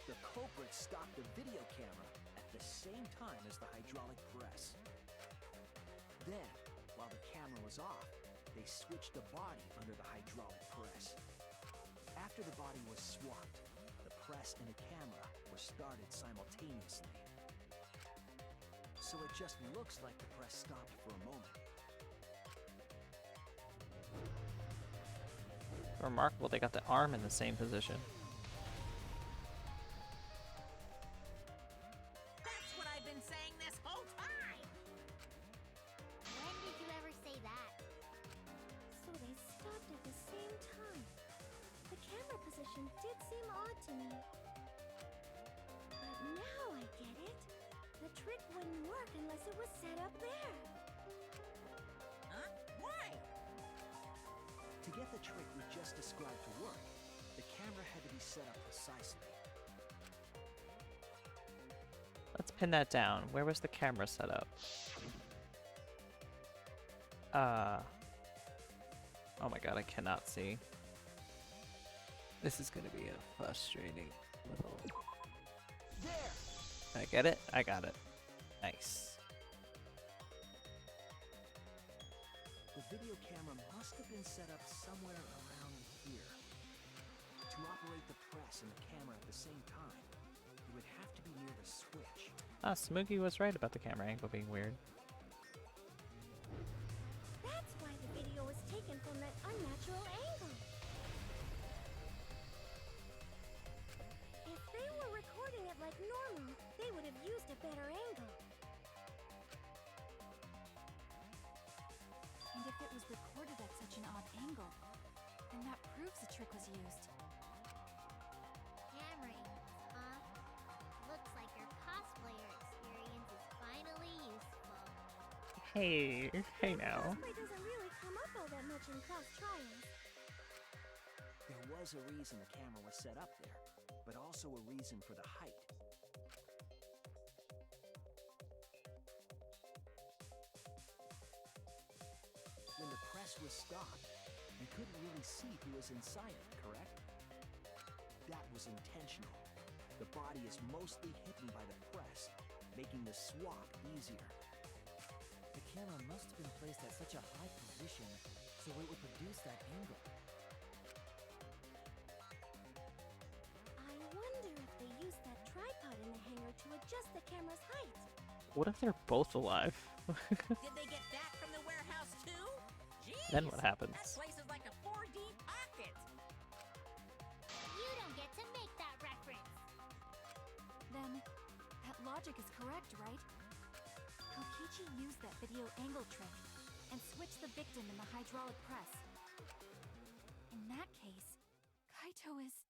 The culprit stopped the video camera at the same time as the hydraulic press. Then, while the camera was off, they switched the body under the hydraulic press. After the body was swapped, the press and the camera were started simultaneously. So it just looks like the press stopped for a moment. Remarkable, they got the arm in the same position. That's what I've been saying this whole time! When did you ever say that? So they stopped at the same time. The camera position did seem odd to me. But now I get it. The trick wouldn't work unless it was set up there. Huh? Why? To get the trick we just described to work, the camera had to be set up precisely. Let's pin that down. Where was the camera set up? Oh my god, I cannot see. This is gonna be a frustrating little... There! Did I get it? I got it. Nice. The video camera must have been set up somewhere around here. To operate the press and the camera at the same time, it would have to be near the switch. Ah, Smoogie was right about the camera angle being weird. That's why the video was taken from that unnatural angle. If they were recording it like normal, they would have used a better angle. And if it was recorded at such an odd angle, then that proves the trick was used. Camera angles, huh? Looks like your cosplayer experience is finally useful. Hey, hey now. Cosplay doesn't really come up all that much in class trials. There was a reason the camera was set up there, but also a reason for the height. When the press was stopped, you couldn't really see who was inside it, correct? That was intentional. The body is mostly hidden by the press, making the swap easier. The camera must have been placed at such a high position so it would produce that angle. I wonder if they used that tripod in the hangar to adjust the camera's height. What if they're both alive? Did they get that from the warehouse too? Jeez, Then what happens? That place is like a 4D pocket. You don't get to make that reference. Then, that logic is correct, right? Kokichi used that video angle trick and switched the victim in the hydraulic press. In that case, Kaito is...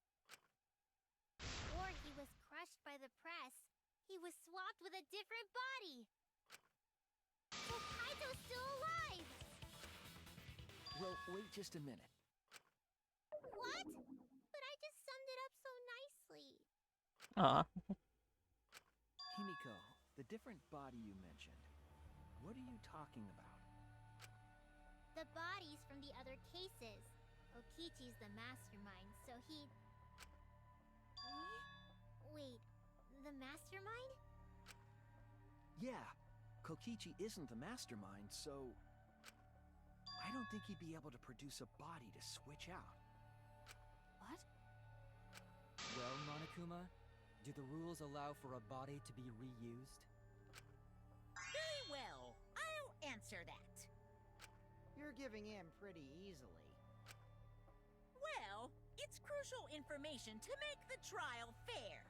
Or he was crushed by the press. He was swapped with a different body. So Kaito's still alive! Well, wait just a minute. What? But I just summed it up so nicely. Aw. Himiko, the different body you mentioned, what are you talking about? The bodies from the other cases. Okichi's the mastermind, so he'd... Wait, the mastermind? Yeah, Kokichi isn't the mastermind, so... I don't think he'd be able to produce a body to switch out. What? Well, Monokuma, do the rules allow for a body to be reused? Very well. I'll answer that. You're giving in pretty easily. Well, it's crucial information to make the trial fair.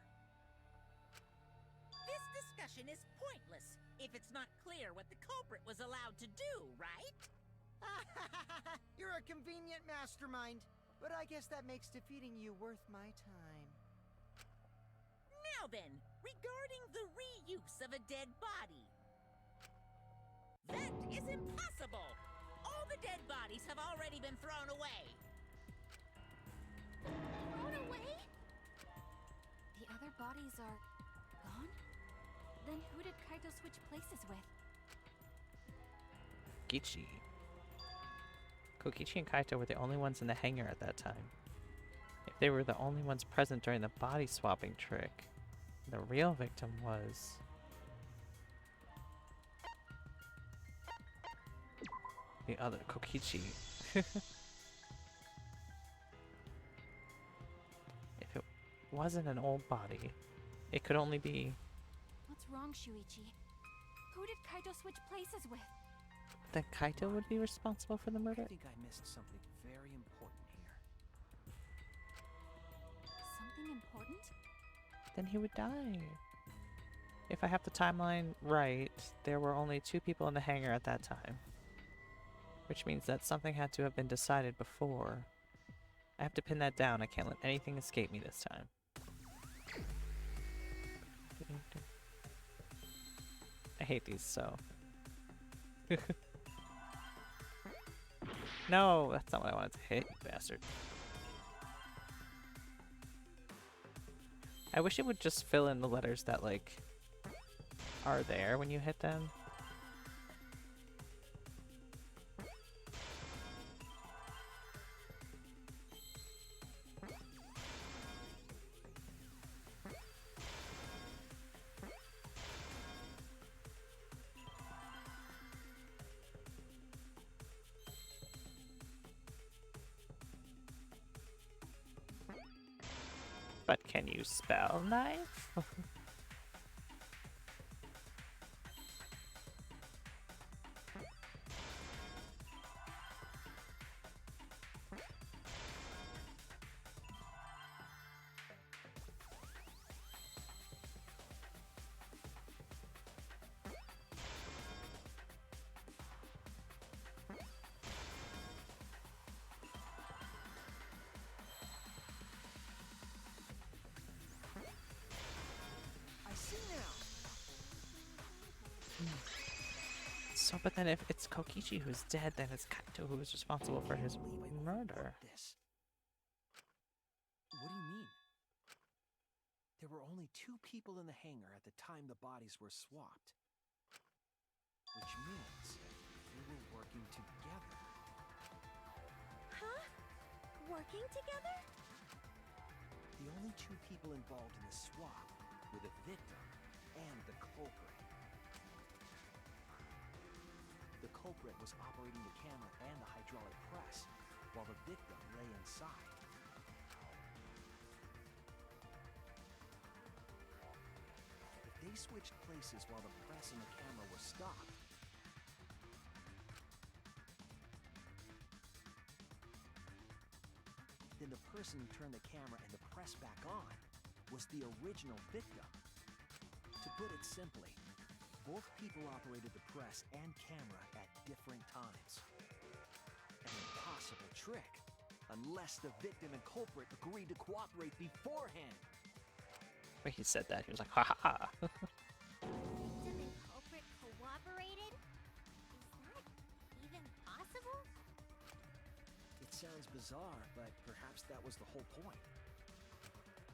This discussion is pointless if it's not clear what the culprit was allowed to do, right? You're a convenient mastermind, but I guess that makes defeating you worth my time. Now then, regarding the reuse of a dead body. That is impossible! All the dead bodies have already been thrown away. Thrown away? The other bodies are gone? Then who did Kaito switch places with? Kokichi. Kokichi and Kaito were the only ones in the hangar at that time. If they were the only ones present during the body swapping trick, the real victim was... the other Kokichi. If it wasn't an old body, it could only be... What's wrong, Shuichi? Who did Kaito switch places with? Then Kaito would be responsible for the murder? I think I missed something very important here. Something important? Then he would die. If I have the timeline right, there were only 2 people in the hangar at that time. Which means that something had to have been decided before. I have to pin that down. I can't let anything escape me this time. I hate these so. No, that's not what I wanted to hit, you bastard. I wish it would just fill in the letters that, like, are there when you hit them. But can you spell knife? So, but then if it's Kokichi who's dead, then it's Kaito who is responsible for his murder. What do you mean? There were only 2 people in the hangar at the time the bodies were swapped. Which means they were working together. Huh? Working together? The only 2 people involved in the swap were the victim and the culprit. The culprit was operating the camera and the hydraulic press, while the victim lay inside. If they switched places while the press and the camera were stopped, then the person who turned the camera and the press back on was the original victim. To put it simply, both people operated the press and camera at different times. An impossible trick, unless the victim and culprit agreed to cooperate beforehand. When he said that, he was like, ha ha ha. Victim and culprit cooperated? Is that even possible? It sounds bizarre, but perhaps that was the whole point.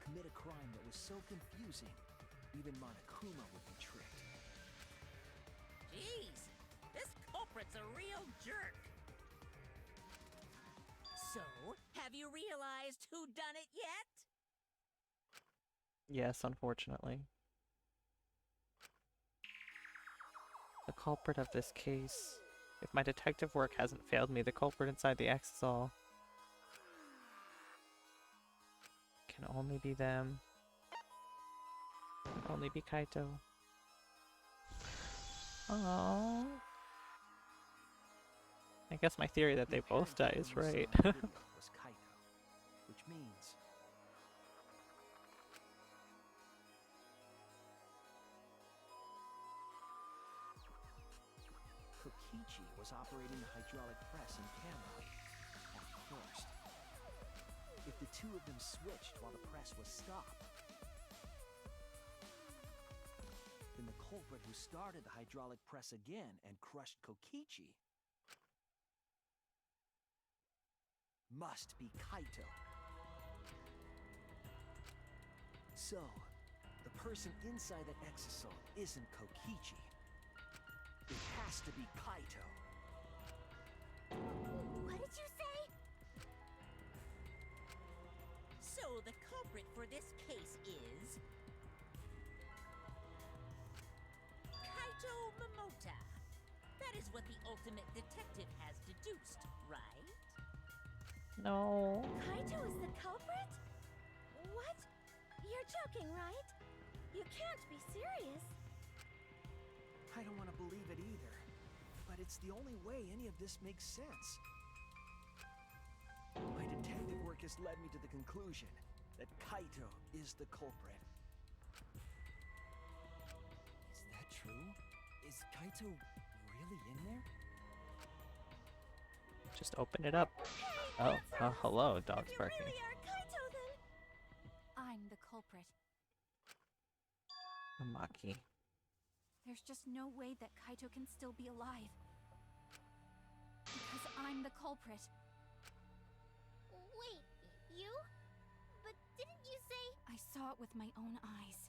Commit a crime that was so confusing, even Monokuma would be tricked. Jeez, this culprit's a real jerk. So, have you realized who done it yet? Yes, unfortunately. The culprit of this case. If my detective work hasn't failed me, the culprit inside the Exisal can only be them. Can only be Kaito. Oh. I guess my theory that they both die is right. was Kaito, which means between the hydraulic press and camera. At first. If the two of them switched while the press was stopped, then the culprit who started the hydraulic press again and crushed Kokichi must be Kaito. So, the person inside that exosome isn't Kokichi. It has to be Kaito. What did you say? So the culprit for this case is Kaito Momota. That is what the ultimate detective has deduced, right? No. Kaito is the culprit? What? You're joking, right? You can't be serious. I don't want to believe it either, but it's the only way any of this makes sense. My detective work has led me to the conclusion that Kaito is the culprit. Is that true? Is Kaito really in there? Just open it up. Oh, hello, dog's You barking. really are Kaito, then? I'm the culprit. Maki. There's just no way that Kaito can still be alive. Because I'm the culprit. Wait, you? But didn't you say... I saw it with my own eyes.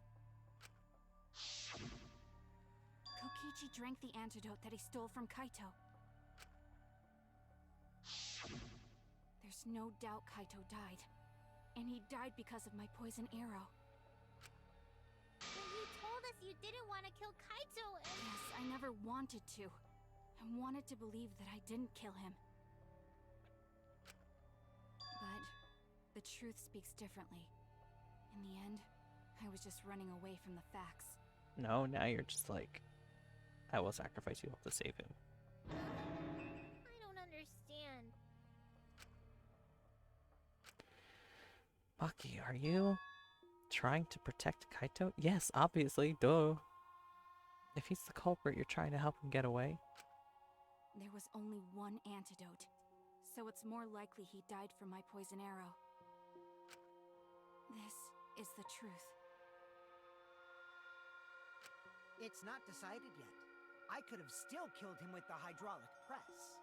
Kokichi drank the antidote that he stole from Kaito. There's no doubt Kaito died. And he died because of my poison arrow. But you told us you didn't want to kill Kaito and... Yes, I never wanted to. I wanted to believe that I didn't kill him. But the truth speaks differently. In the end, I was just running away from the facts. No, now you're just like, I will sacrifice you all to save him. I don't understand. Maki, are you trying to protect Kaito? Yes, obviously, duh. If he's the culprit, you're trying to help him get away? There was only one antidote, so it's more likely he died from my poison arrow. This is the truth. It's not decided yet. I could have still killed him with the hydraulic press.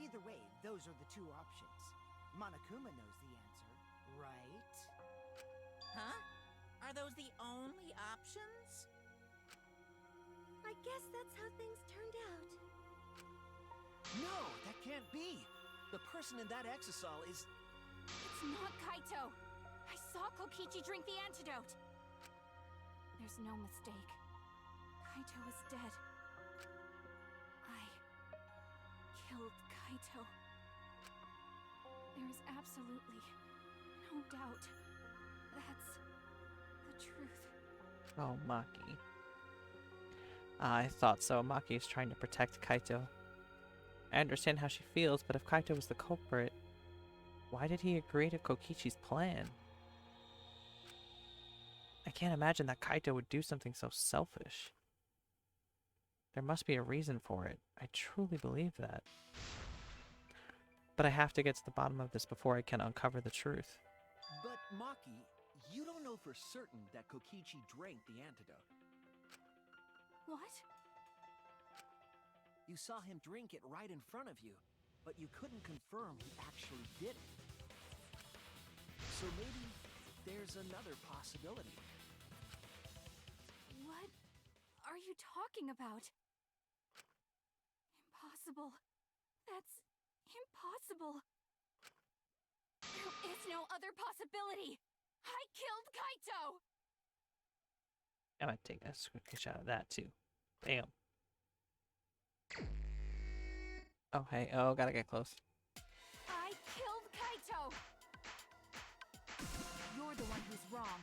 Either way, those are the two options. Monokuma knows the answer, right? Huh? Are those the only options? I guess that's how things turned out. No, that can't be. The person in that exosol is... It's not Kaito! I saw Kokichi drink the antidote! There's no mistake. Kaito is dead. I killed Kaito. There is absolutely no doubt. That's the truth. Oh, Maki. I thought so. Maki is trying to protect Kaito. I understand how she feels, but if Kaito was the culprit, why did he agree to Kokichi's plan? I can't imagine that Kaito would do something so selfish. There must be a reason for it. I truly believe that. But I have to get to the bottom of this before I can uncover the truth. But Maki, you don't know for certain that Kokichi drank the antidote. What? You saw him drink it right in front of you, but you couldn't confirm he actually did it. So maybe there's another possibility. What are you talking about? Impossible. That's impossible. There is no other possibility. I killed Kaito! I'm gonna take a screenshot of that too. Bam. Oh, hey. Oh, gotta get close. I killed Kaito! You're the one who's wrong.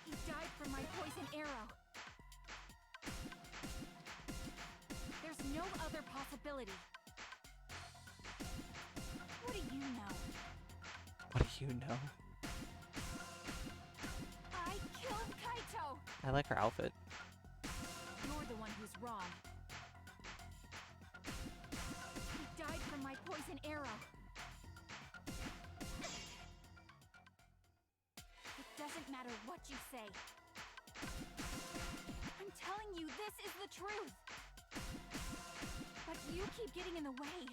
He died from my poison arrow. There's no other possibility. What do you know? What do you know? I killed Kaito! I like her outfit. You're the one who's wrong. poison arrow. It doesn't matter what you say. I'm telling you, this is the truth. But you keep getting in the way.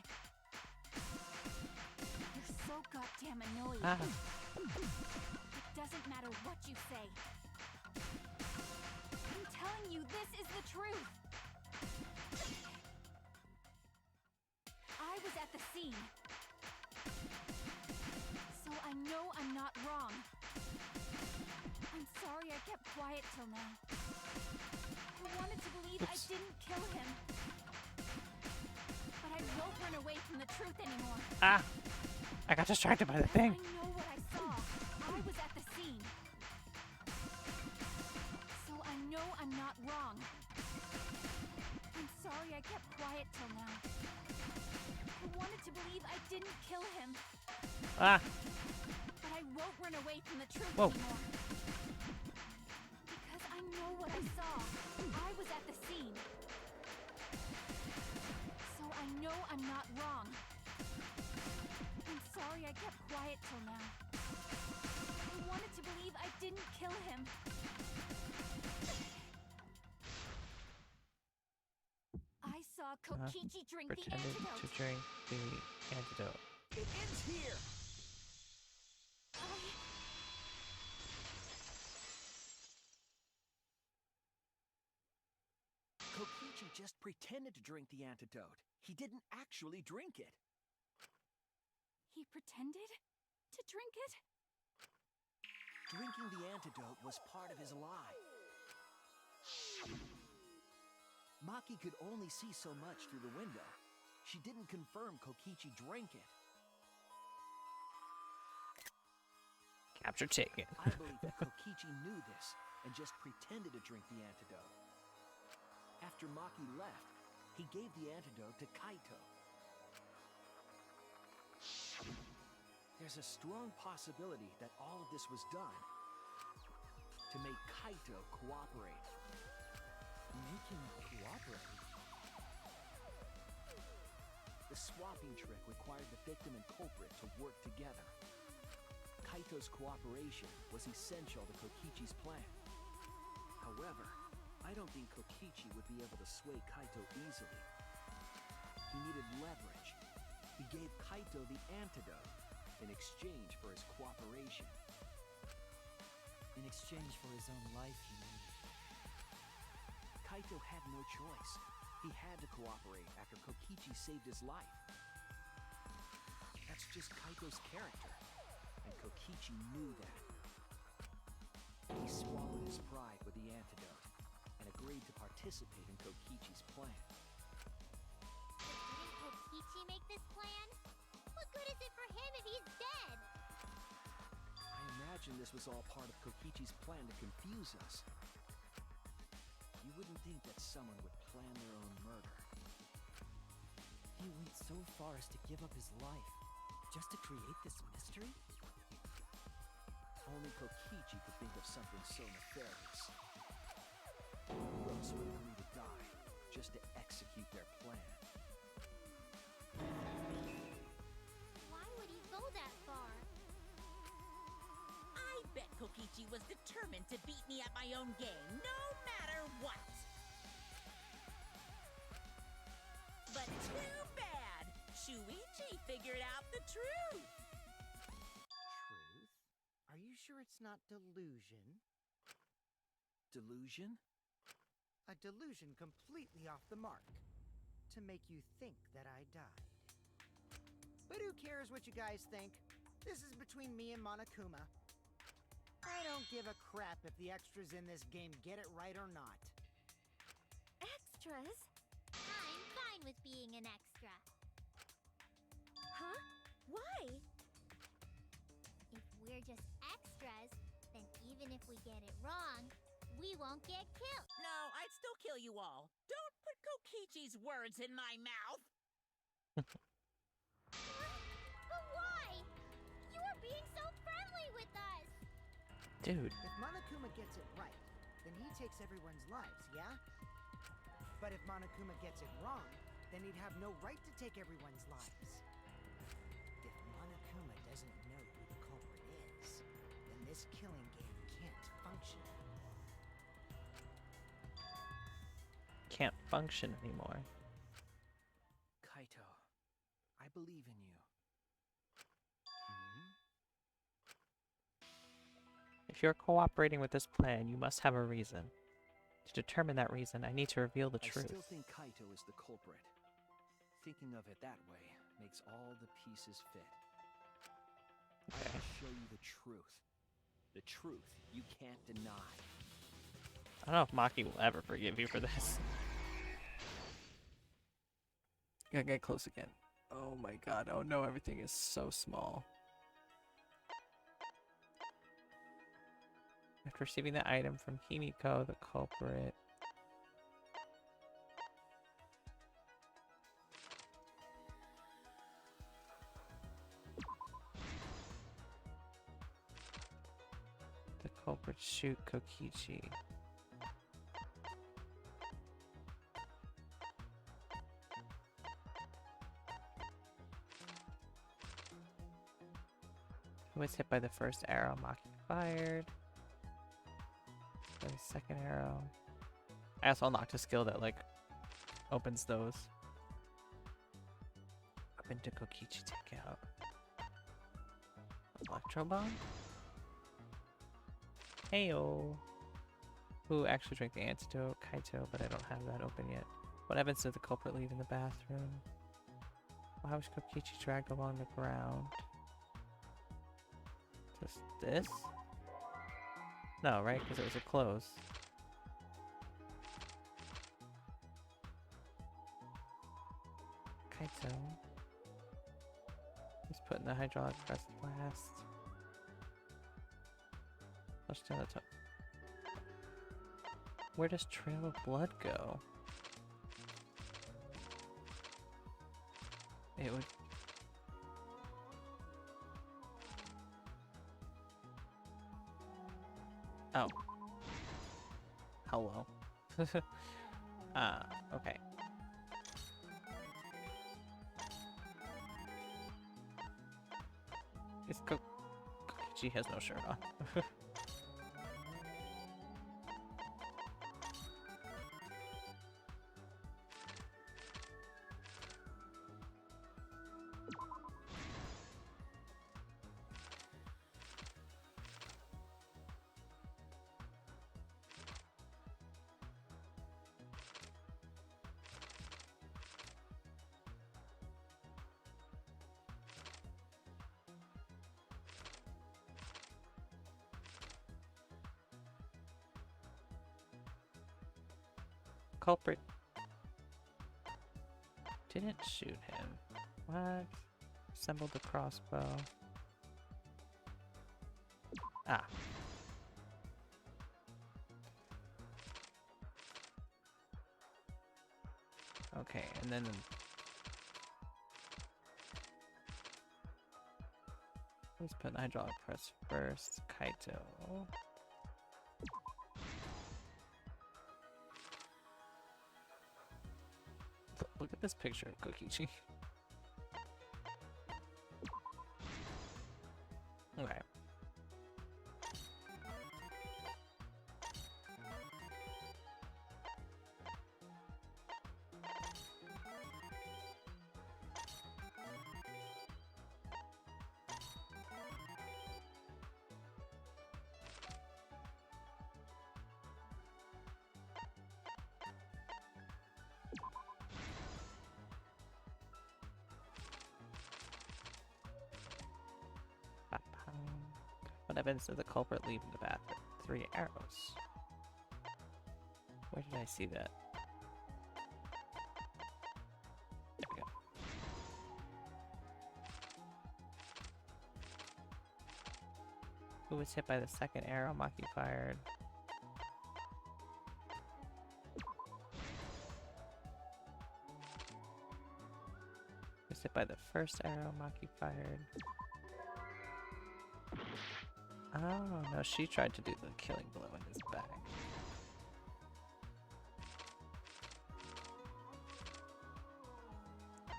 You're so goddamn annoying. It doesn't matter what you say. I'm telling you, this is the truth. I was at the scene. So I know I'm not wrong. I'm sorry I kept quiet till now. I wanted to believe I didn't kill him. But I won't run away from the truth anymore. Ah! I got distracted by the thing. I know what I saw. I was at the scene. So I know I'm not wrong. I'm sorry I kept quiet till now. I wanted to believe I didn't kill him. Ah! But I won't run away from the truth Whoa. anymore. Because I know what I saw. I was at the scene. So I know I'm not wrong. I'm sorry I kept quiet till now. I wanted to believe I didn't kill him. I saw Kokichi drink the Pretended antidote. to drink the antidote. It ends here! Kokichi just pretended to drink the antidote. He didn't actually drink it. He pretended to drink it? Drinking the antidote was part of his lie. Maki could only see so much through the window. She didn't confirm Kokichi drank it. Capture taken. I believe that Kokichi knew this and just pretended to drink the antidote. After Maki left, he gave the antidote to Kaito. There's a strong possibility that all of this was done to make Kaito cooperate. Make him cooperate? The swapping trick required the victim and culprit to work together. Kaito's cooperation was essential to Kokichi's plan. However, I don't think Kokichi would be able to sway Kaito easily. He needed leverage. He gave Kaito the antidote in exchange for his cooperation. In exchange for his own life, you mean? Kaito had no choice. He had to cooperate after Kokichi saved his life. That's just Kaito's character, and Kokichi knew that. He swallowed his pride with the antidote and agreed to participate in Kokichi's plan. Didn't Kokichi make this plan? What good is it for him if he's dead? I imagine this was all part of Kokichi's plan to confuse us. You wouldn't think that someone would plan their own murder. He went so far as to give up his life, just to create this mystery? Only Kokichi could think of something so nefarious. Who else would agree to die just to execute their plan? Why would he go that far? I bet Kokichi was determined to beat me at my own game, no matter what. But too bad! Shuichi figured out the truth! Truth? Are you sure it's not delusion? Delusion? A delusion completely off the mark. To make you think that I died. But who cares what you guys think? This is between me and Monokuma. I don't give a crap if the extras in this game get it right or not. Extras? I'm fine with being an extra. Huh? Why? If we're just extras, then even if we get it wrong, we won't get killed. No, I'd still kill you all. Don't put Kokichi's words in my mouth! But why? You are being so friendly with us. Dude. If Monokuma gets it right, then he takes everyone's lives, yeah? But if Monokuma gets it wrong, then he'd have no right to take everyone's lives. doesn't know who the culprit is, then this killing game can't function. Can't function anymore. Kaito, I believe in you. If you're cooperating with this plan, you must have a reason. To determine that reason, I need to reveal the truth. I still think Kaito is the culprit. Thinking of it that way makes all the pieces fit. I will show you the truth. The truth you can't deny. I don't know if Maki will ever forgive you for this. Gotta get close again. Oh my god, oh no, everything is so small. After receiving the item from Himiko, the culprit... The culprit shoot Kokichi. Who was hit by the first arrow Maki fired? By the second arrow. I also unlocked a skill that like opens those. Weapon to Kokichi take out. Electro bomb? Heyo. Who actually drank the antidote? Kaito, but I don't have that open yet. What happens to the culprit leaving the bathroom? Why was Kokichi dragged along the ground? Just this? No, right? Because it was a close. Kaito. He's putting the hydraulic press last. Flush down the top. Where does Trail of Blood go? It would... Oh. Hello. Okay. Kokichi has no shirt on. Culprit didn't shoot him. What? Assembled the crossbow. Ah. Okay, and then let's put the hydraulic press first. Kaito. Look at this picture of Kokichi. Okay. What evidence of the culprit leaving the bathroom? 3 arrows. Where did I see that? There we go. Who was hit by the second arrow Maki fired? Who was hit by the first arrow Maki fired? Oh, no, she tried to do the killing blow in his back.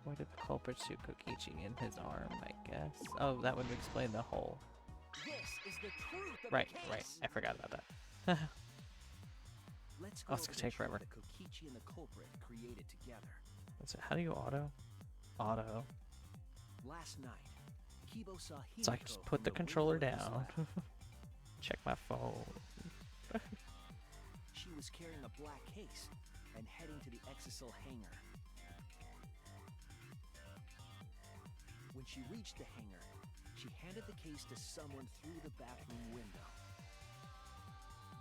Why did the culprit shoot Kokichi in his arm, I guess? Oh, that would explain the hole. This is the truth of Right, the case. right. I forgot about that. Let's Oh, go it's over gonna the take truth forever. that Kokichi and the culprit created together. So how do you auto? Auto. Last night, Kibo saw Himiko So I can just put from the window controller of his down. lab. Check my phone. She was carrying a black case and heading to the Exisal hangar. When she reached the hangar, she handed the case to someone through the bathroom window.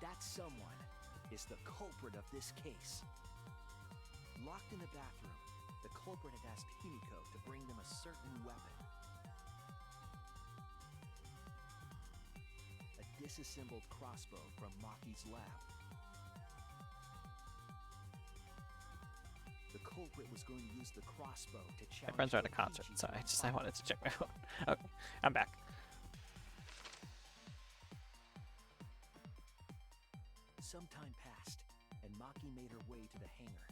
That someone is the culprit of this case. Locked in the bathroom, the culprit had asked Himiko to bring them a certain weapon. A disassembled crossbow from Maki's lab. The culprit was going to use the crossbow to My challenge friends are at a concert, Kokichi so to I wanted to check my phone. Okay, I'm back. Some time passed, and Maki made her way to the hangar.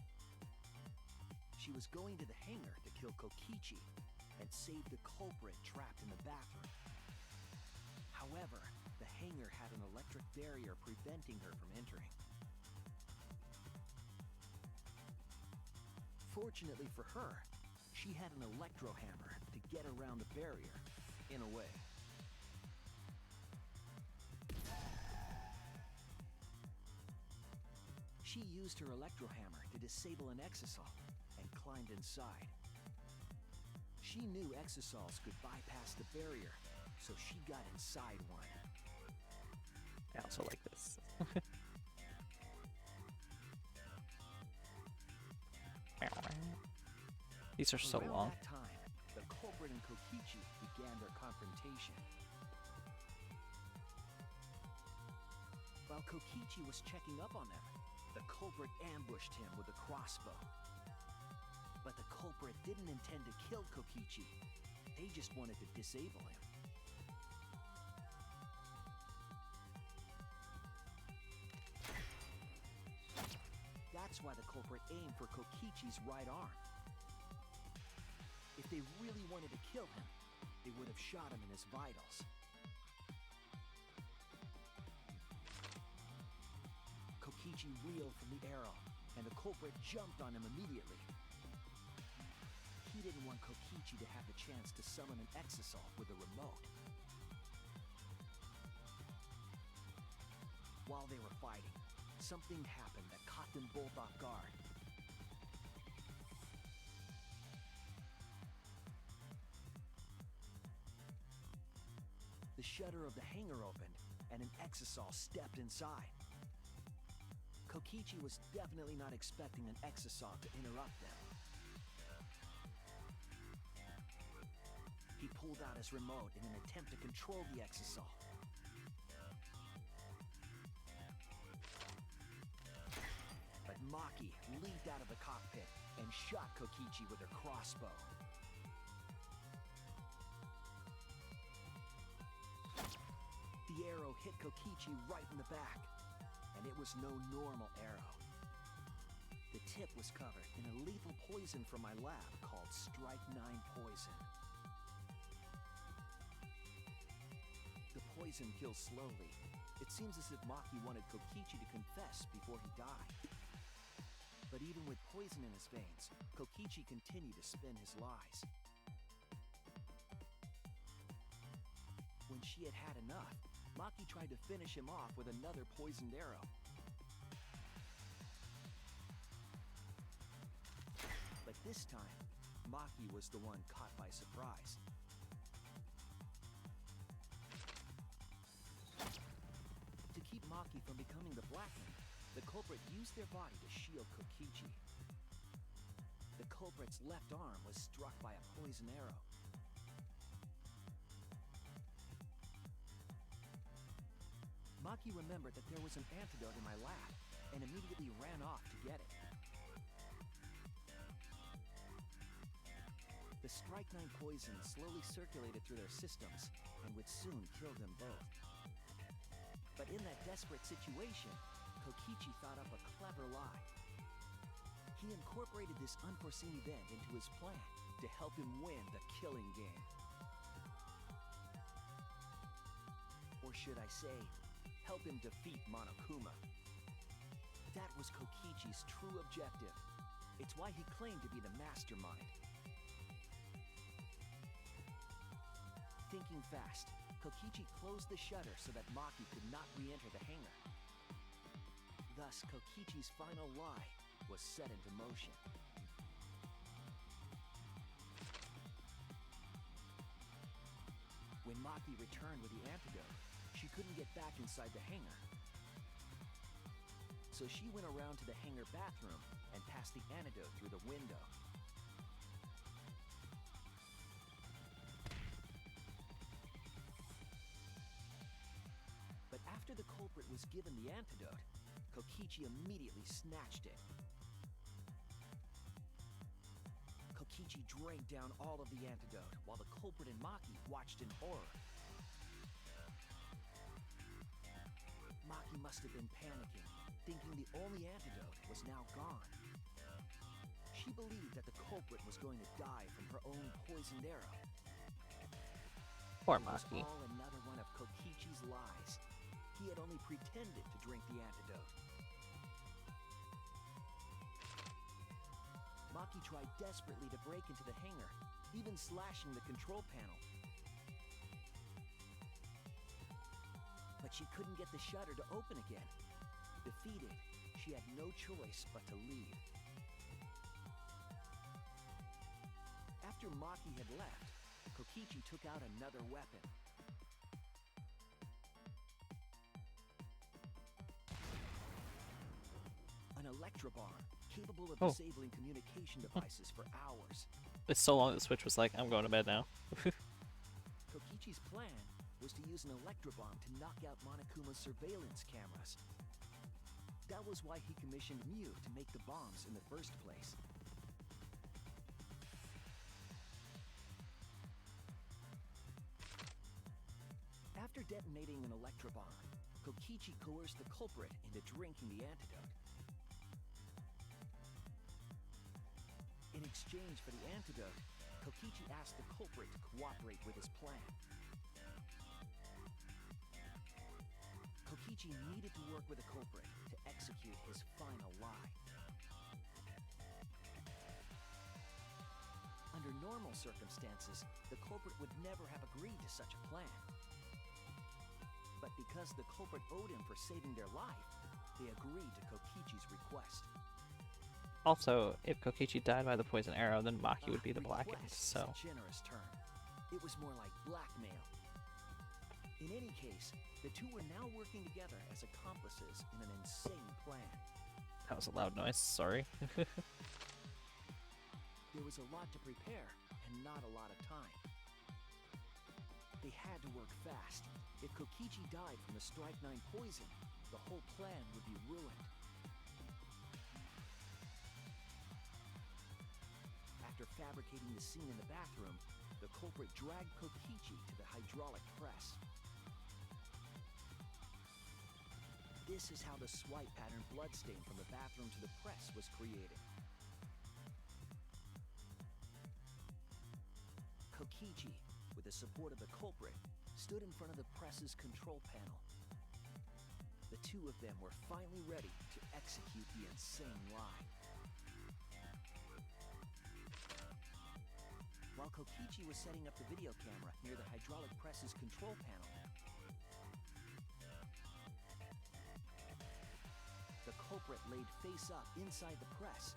She was going to the hangar to kill Kokichi and save the culprit trapped in the bathroom. However, the hangar had an electric barrier preventing her from entering. Fortunately for her, she had an electro hammer to get around the barrier, in a way. She used her electro hammer to disable an exisal and climbed inside. She knew exisals could bypass the barrier, so she got inside one. I also like this. These are so Around long. that time, the culprit and Kokichi began their confrontation. While Kokichi was checking up on them, the culprit ambushed him with a crossbow. But the culprit didn't intend to kill Kokichi. They just wanted to disable him. That's why the culprit aimed for Kokichi's right arm. If they really wanted to kill him, they would have shot him in his vitals. Kokichi reeled from the arrow, and the culprit jumped on him immediately. He didn't want Kokichi to have the chance to summon an exisal with a remote. While they were fighting, something happened that caught them both off guard. The shutter of the hangar opened, and an exisal stepped inside. Kokichi was definitely not expecting an exisal to interrupt them. He pulled out his remote in an attempt to control the exisal. But Maki leaped out of the cockpit and shot Kokichi with her crossbow. The arrow hit Kokichi right in the back, and it was no normal arrow. The tip was covered in a lethal poison from my lab called Strike 9 poison. The poison kills slowly. It seems as if Maki wanted Kokichi to confess before he died. But even with poison in his veins, Kokichi continued to spin his lies. When she had had enough, Maki tried to finish him off with another poisoned arrow. But this time, Maki was the one caught by surprise. To keep Maki from becoming the Blackened, the culprit used their body to shield Kokichi. The culprit's left arm was struck by a poison arrow. Maki remembered that there was an antidote in my lab and immediately ran off to get it. The Strike 9 poison slowly circulated through their systems and would soon kill them both. But in that desperate situation, Kokichi thought up a clever lie. He incorporated this unforeseen event into his plan to to help him win the killing game. Or should I say, help him defeat Monokuma. That was Kokichi's true objective. It's why he claimed to be the mastermind. Thinking fast, Kokichi closed the shutter so that Maki could not re-enter the hangar. Thus, Kokichi's final lie was set into motion. When Maki returned with the antidote, she couldn't get back inside the hangar. So she went around to the hangar bathroom and passed the antidote through the window. But after the culprit was given the antidote, Kokichi immediately snatched it. Kokichi drank down all of the antidote while the culprit and Maki watched in horror. Maki must have been panicking, thinking the only antidote was now gone. She believed that the culprit was going to die from her own poisoned arrow. Poor It was Maki. all another one of Kokichi's lies. He had only pretended to drink the antidote. Maki tried desperately to break into the hangar, even slashing the control panel. But she couldn't get the shutter to open again. Defeated, she had no choice but to leave. After Maki had left, Kokichi took out another weapon. An electrobomb, capable of disabling communication devices for hours. It's so long that Switch was like, I'm going to bed now. Kokichi's plan was to use an electrobomb to knock out Monokuma's surveillance cameras. That was why he commissioned Mew to make the bombs in the first place. After detonating an electrobomb, Kokichi coerced the culprit into drinking the antidote. In exchange for the antidote, Kokichi asked the culprit to cooperate with his plan. Kokichi needed to work with the culprit to execute his final lie. Under normal circumstances, the culprit would never have agreed to such a plan. But because the culprit owed him for saving their life, they agreed to Kokichi's request. Also, if Kokichi died by the poison arrow, then Maki would be the blackened, Request so... is a generous term. It was more like blackmail. In any case, the two were now working together as accomplices in an insane plan. That was a loud noise, sorry. There was a lot to prepare and not a lot of time. They had to work fast. If Kokichi died from the Strike 9 poison, the whole plan would be ruined. After fabricating the scene in the bathroom, the culprit dragged Kokichi to the hydraulic press. This is how the swipe pattern bloodstain from the bathroom to the press was created. Kokichi, with the support of the culprit, stood in front of the press's control panel. The two of them were finally ready to execute the insane lie. While Kokichi was setting up the video camera near the hydraulic press's control panel, the culprit laid face up inside the press,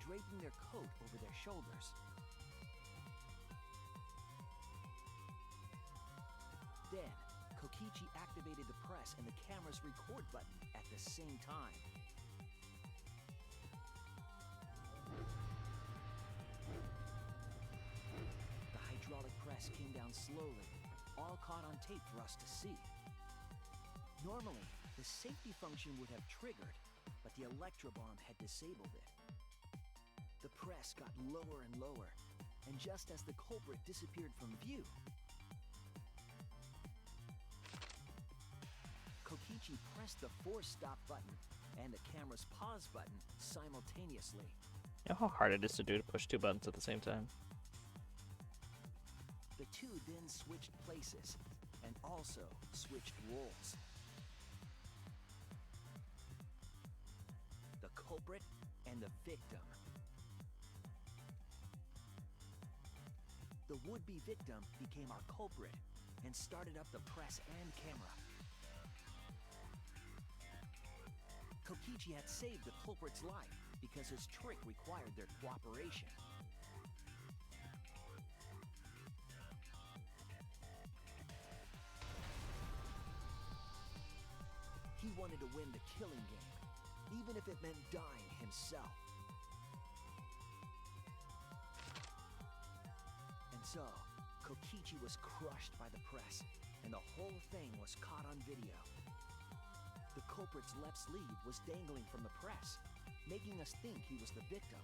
draping their coat over their shoulders. Then, Kokichi activated the press and the camera's record button at the same time. The hydraulic press came down slowly, all caught on tape for us to see. Normally, the safety function would have triggered, but the electrobomb had disabled it. The press got lower and lower, and just as the culprit disappeared from view, Kokichi pressed the force stop button and the camera's pause button simultaneously. You know how hard it is to do to push two buttons at the same time? two then switched places, and also switched roles. The culprit and the victim. The would-be victim became our culprit and started up the press and camera. Kokichi had saved the culprit's life because his trick required their cooperation. He wanted to win the killing game, even if it meant dying himself. And so, Kokichi was crushed by the press, and the whole thing was caught on video. The culprit's left sleeve was dangling from the press, making us think he was the victim.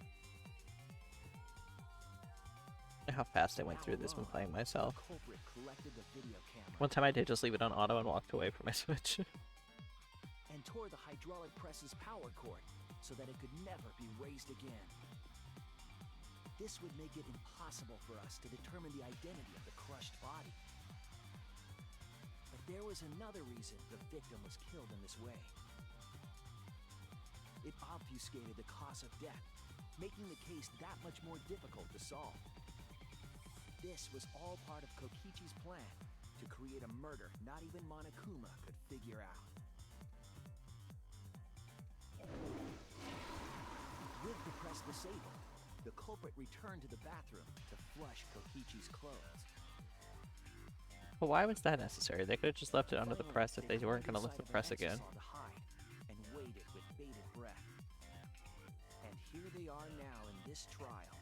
How fast I went through this when playing myself. The culprit collected the video camera One time I did just leave it on auto and walked away from my Switch. and tore the hydraulic press's power cord so that it could never be raised again. This would make it impossible for us to determine the identity of the crushed body. But there was another reason the victim was killed in this way. It obfuscated the cause of death, making the case that much more difficult to solve. This was all part of Kokichi's plan to create a murder not even Monokuma could figure out. With the press disabled, the culprit returned to the bathroom to flush Kokichi's clothes. But why was that necessary? They could have just left it under the press if they weren't going to lift the press again. To hide and waited with bated breath. And here they are now in this trial,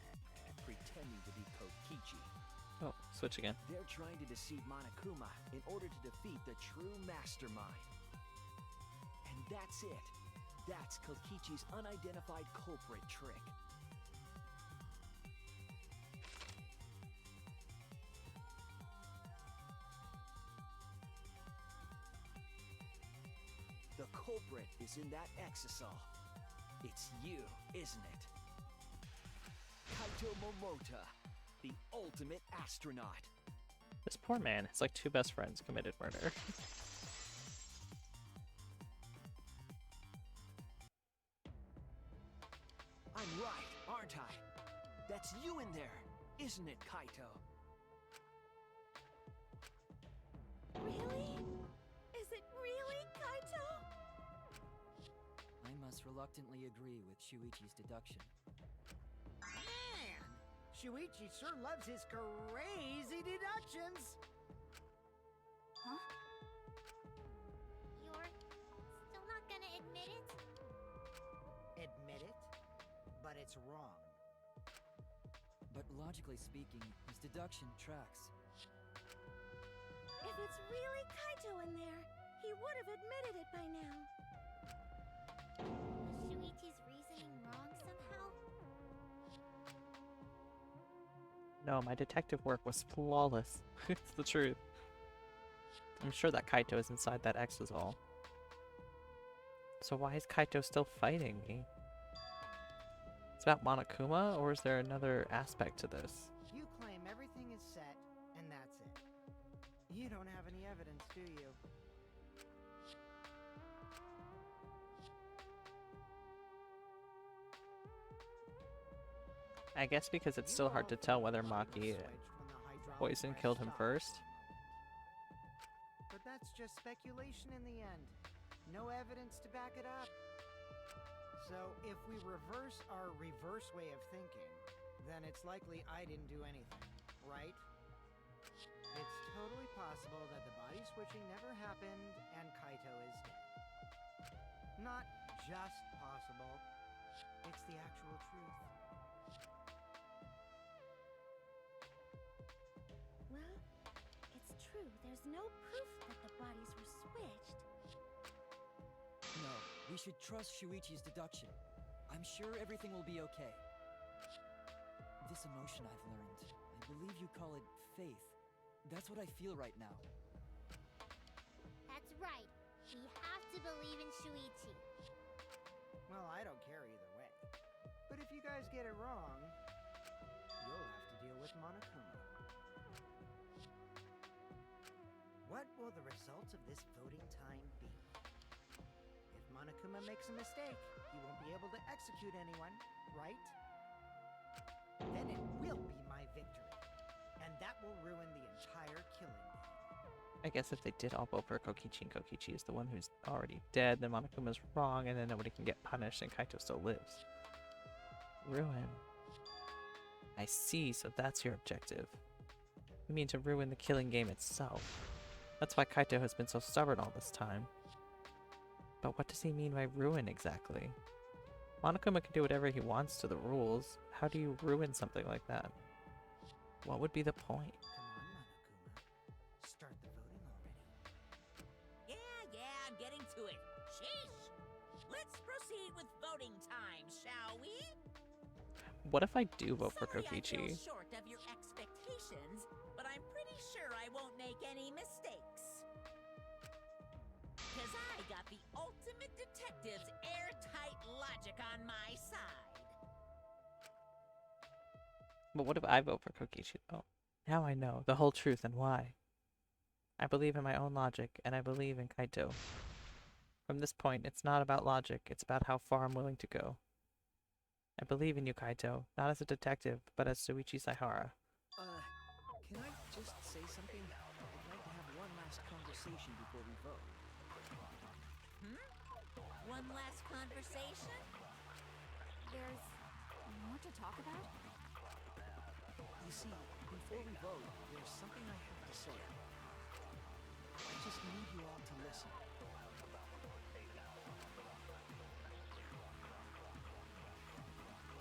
pretending to be Kokichi. Oh, switch again. They're trying to deceive Monokuma in order to defeat the true mastermind. And that's it. That's Kokichi's unidentified culprit trick. The culprit is in that exisal. It's you, isn't it? Kaito Momota, the ultimate astronaut. This poor man, his like two best friends committed murder. I'm right, aren't I? That's you in there, isn't it, Kaito? Really? Is it really Kaito? I must reluctantly agree with Shuichi's deduction. Man! Shuichi sure loves his crazy deductions! Huh? You're still not gonna admit it? Admit it, but it's wrong. But logically speaking, his deduction tracks. If it's really Kaito in there, he would have admitted it by now. Was Shuichi's reasoning wrong somehow? No, my detective work was flawless. It's the truth. I'm sure that Kaito is inside that exisal. So why is Kaito still fighting me? It's about Monokuma, or is there another aspect to this? You claim everything is set, and that's it. You don't have any evidence, do you? I guess because it's still hard to tell whether Maki poison killed him first. But that's just speculation in the end. No evidence to back it up. So if we reverse our reverse way of thinking, then it's likely I didn't do anything, right? It's totally possible that the body switching never happened and Kaito is dead. Not just possible, it's the actual truth. Well, it's true. There's no proof that the bodies were switched. No, we should trust Shuichi's deduction. I'm sure everything will be okay. This emotion I've learned, I believe you call it faith. That's what I feel right now. That's right. We have to believe in Shuichi. Well, I don't care either way. But if you guys get it wrong, you'll have to deal with Monokuma. What will the result of this voting time be? If Monokuma makes a mistake, he won't be able to execute anyone, right? Then it will be my victory. And that will ruin the entire killing game. I guess if they did all vote for Kokichi and Kokichi is the one who's already dead, then Monokuma's wrong and then nobody can get punished and Kaito still lives. Ruin. I see, so that's your objective. You mean to ruin the killing game itself. That's why Kaito has been so stubborn all this time. But what does he mean by ruin exactly? Monokuma can do whatever he wants to the rules. How do you ruin something like that? What would be the point? Come on, Monokuma. Start the voting already. Yeah, I'm getting to it. Sheesh! Let's proceed with voting time, shall we? What if I do vote for Sorry I Kokichi? fell short of your expectations, but I'm pretty sure I won't make any mistakes. Because I got the ultimate detective's airtight logic on my side. But what if I vote for Kokichi though? Now I know the whole truth and why. I believe in my own logic, and I believe in Kaito. From this point, it's not about logic, it's about how far I'm willing to go. I believe in you, Kaito, not as a detective, but as Soichi Saihara. Can I just say something? I'd like to have one last conversation before we vote. One last conversation? There's more to talk about? You see, before we vote, there's something I have to say. I just need you all to listen.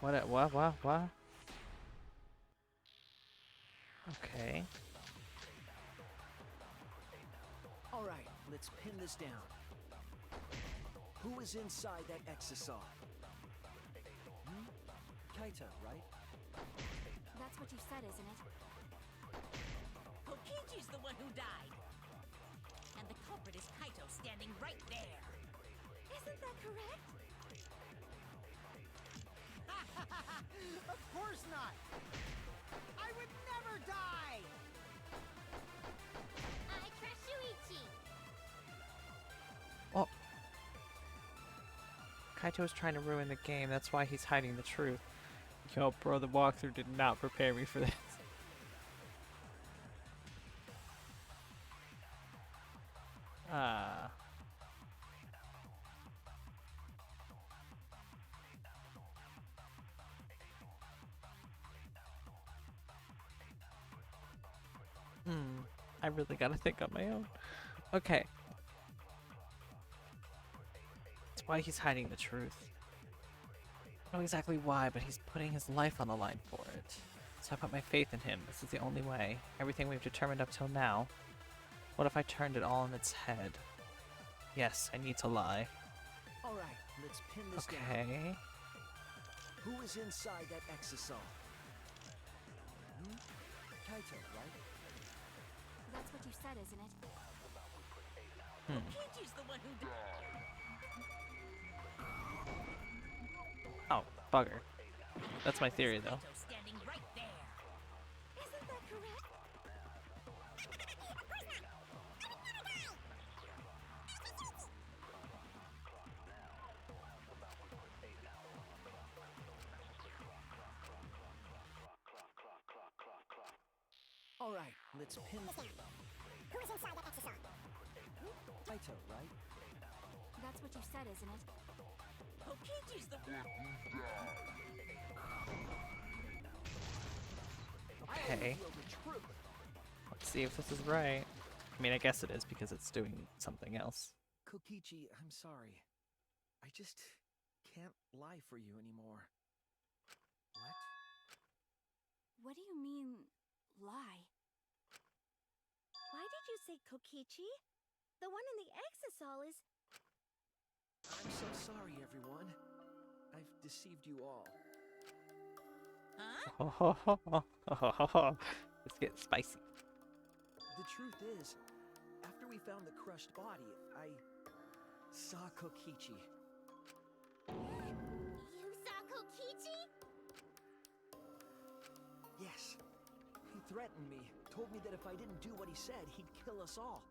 What? Okay. All right, let's pin this down. Who is inside that exisal? Kaito, right? That's what you said, isn't it? Kokichi's the one who died. And the culprit is Kaito standing right there. Isn't that correct? Of course not! I would never die! I trust Shuichi. Well, Kaito is trying to ruin the game. That's why he's hiding the truth. Yo, bro, the walkthrough did not prepare me for this. I really gotta think on my own. Okay. That's why he's hiding the truth. I don't know exactly why, but he's putting his life on the line for it. So I put my faith in him. This is the only way. Everything we've determined up till now. What if I turned it all on its head? Yes, I need to lie. All right, let's pin this down. Okay. Who is inside that exisal? Kaito, right? That's what you said, isn't it? Kokichi's the one who died. Oh, bugger. That's my theory, though. Kaito standing right there. Isn't that correct? All right, let's pin this down. Who is inside that exisal? Kaito, right? That's what you said, isn't it? Kokichi's the Okay. Let's see if this is right. I mean, I guess it is because it's doing something else. Kokichi, I'm sorry. I just can't lie for you anymore. What? What do you mean, lie? Why did you say Kokichi? The one in the exisal is... I'm so sorry, everyone. I've deceived you all. Huh? Let's get spicy. The truth is, after we found the crushed body, I saw Kokichi. You saw Kokichi? Yes. He threatened me, told me that if I didn't do what he said, he'd kill us all.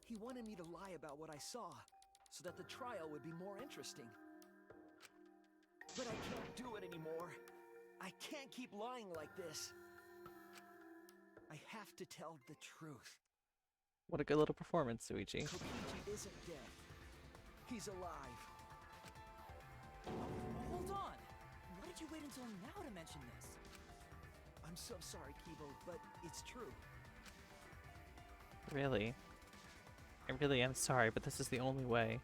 He wanted me to lie about what I saw, so that the trial would be more interesting. But I can't do it anymore. I can't keep lying like this. I have to tell the truth. What a good little performance, Suichi. Kokichi isn't dead. He's alive. Hold on! Why did you wait until now to mention this? I'm so sorry, Kibo, but it's true. Really? I really am sorry, but this is the only way.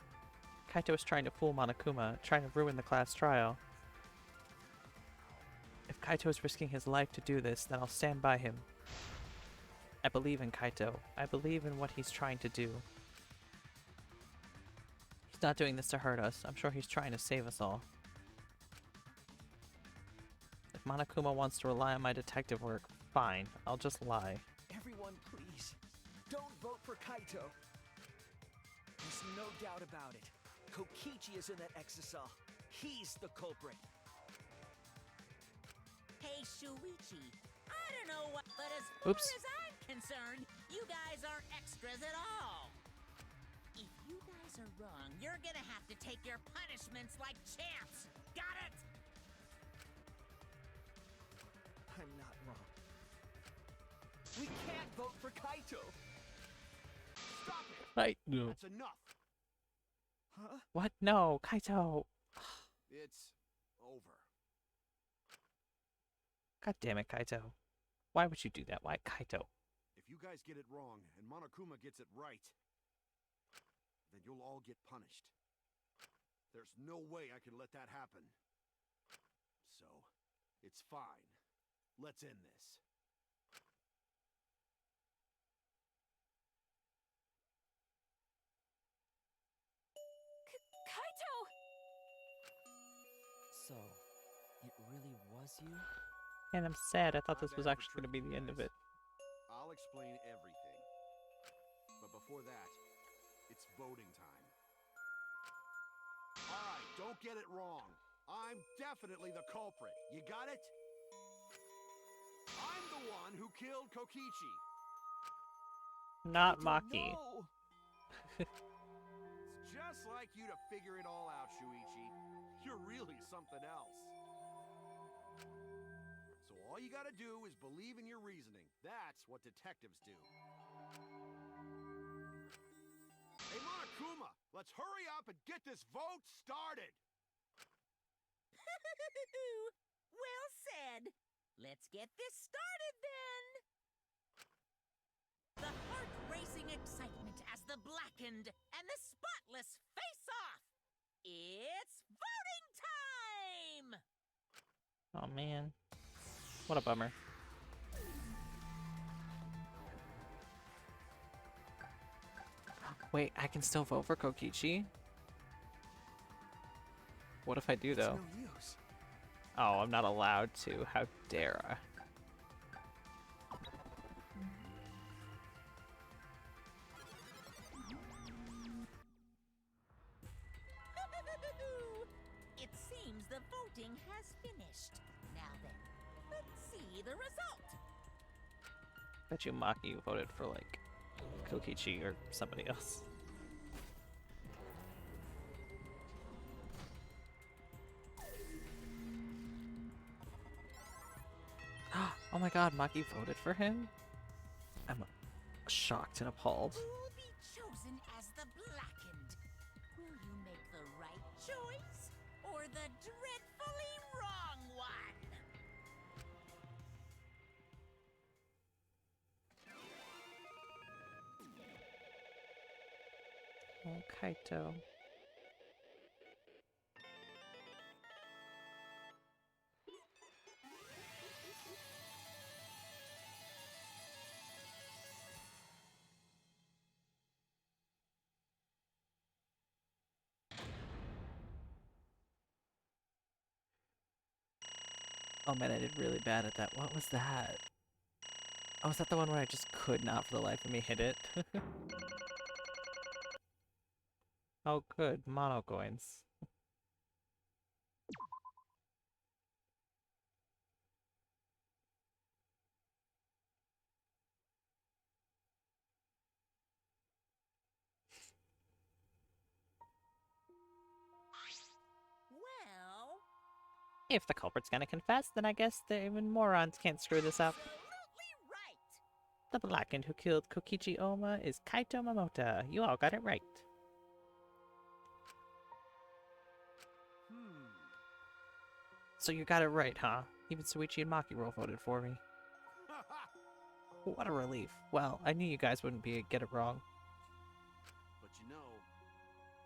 Kaito is trying to fool Monokuma, trying to ruin the class trial. If Kaito is risking his life to do this, then I'll stand by him. I believe in Kaito. I believe in what he's trying to do. He's not doing this to hurt us. I'm sure he's trying to save us all. If Monokuma wants to rely on my detective work, fine. I'll just lie. Everyone, please, don't vote for Kaito. There's no doubt about it. Kokichi is in that exocell. He's the culprit. Hey, Shuichi, I don't know what, but as far Oops. as I'm concerned, you guys aren't extras at all. If you guys are wrong, you're gonna have to take your punishments like champs. Got it? I'm not wrong. We can't vote for Kaito. Stop it! Right? No. That's enough. Huh? What? No, Kaito. It's over. God damn it, Kaito. Why would you do that? Why, Kaito? If you guys get it wrong and Monokuma gets it right, then you'll all get punished. There's no way I can let that happen. So, it's fine. Let's end this. Kaito! So, it really was you? And I'm sad. I thought My this was bad for actually going to be tricking the you end of guys. it. I'll explain everything. But before that, it's voting time. Alright, don't get it wrong. I'm definitely the culprit. You got it? I'm the one who killed Kokichi. Not Kaito, Maki. no! It's just like you to figure it all out, Shuichi. You're really something else. So all you gotta do is believe in your reasoning. That's what detectives do. Hey, Monokuma, let's hurry up and get this vote started! Well said. Let's get this started then. The heart-racing excitement as the blackened and the spotless face off. It's voting time! Oh man. What a bummer. Wait, I can still vote for Kokichi? What if I do It's though? no use. Oh, I'm not allowed to. How dare I? It seems the voting has finished. Now then, let's see the result. Bet you Maki voted for like Kokichi or somebody else. Oh my god, Maki voted for him? I'm shocked and appalled. Who will be chosen as the blackened? Will you make the right choice or the dreadfully wrong one? Oh, Kaito. Oh man, I did really bad at that. What was that? Oh, is that the one where I just could not for the life of me hit it? Oh good, mono coins. If the culprit's gonna confess, then I guess the even morons can't screw this up. Absolutely right. The blackened who killed Kokichi Oma is Kaito Momota. You all got it right. So you got it right, huh? Even Suichi and Makiro voted for me. What a relief. Well, I knew you guys wouldn't get it wrong. But you know,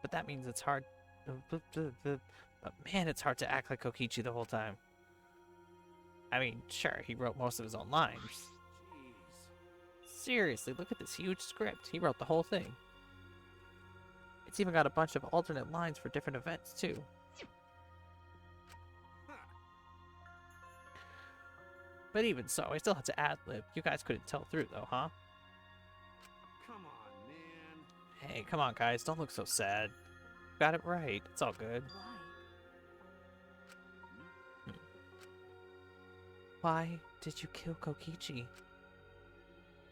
But that means it's hard. But man, it's hard to act like Kokichi the whole time. I mean, sure, he wrote most of his own lines. jeez. Seriously, look at this huge script. He wrote the whole thing. It's even got a bunch of alternate lines for different events, too. But even so, I still had to ad-lib. You guys couldn't tell through, though, huh? Come on, man. Hey, come on, guys. Don't look so sad. Got it right. It's all good. Why? Why did you kill Kokichi?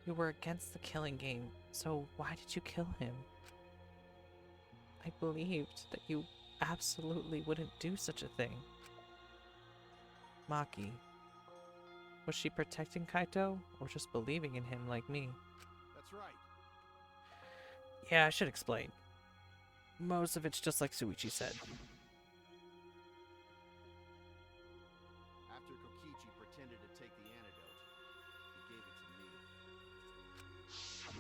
You were against the killing game, so why did you kill him? I believed that you absolutely wouldn't do such a thing. Maki. Was she protecting Kaito, or just believing in him like me? That's right. Yeah, I should explain. Most of it's just like Suichi said. After Kokichi pretended to take the antidote, he gave it to me.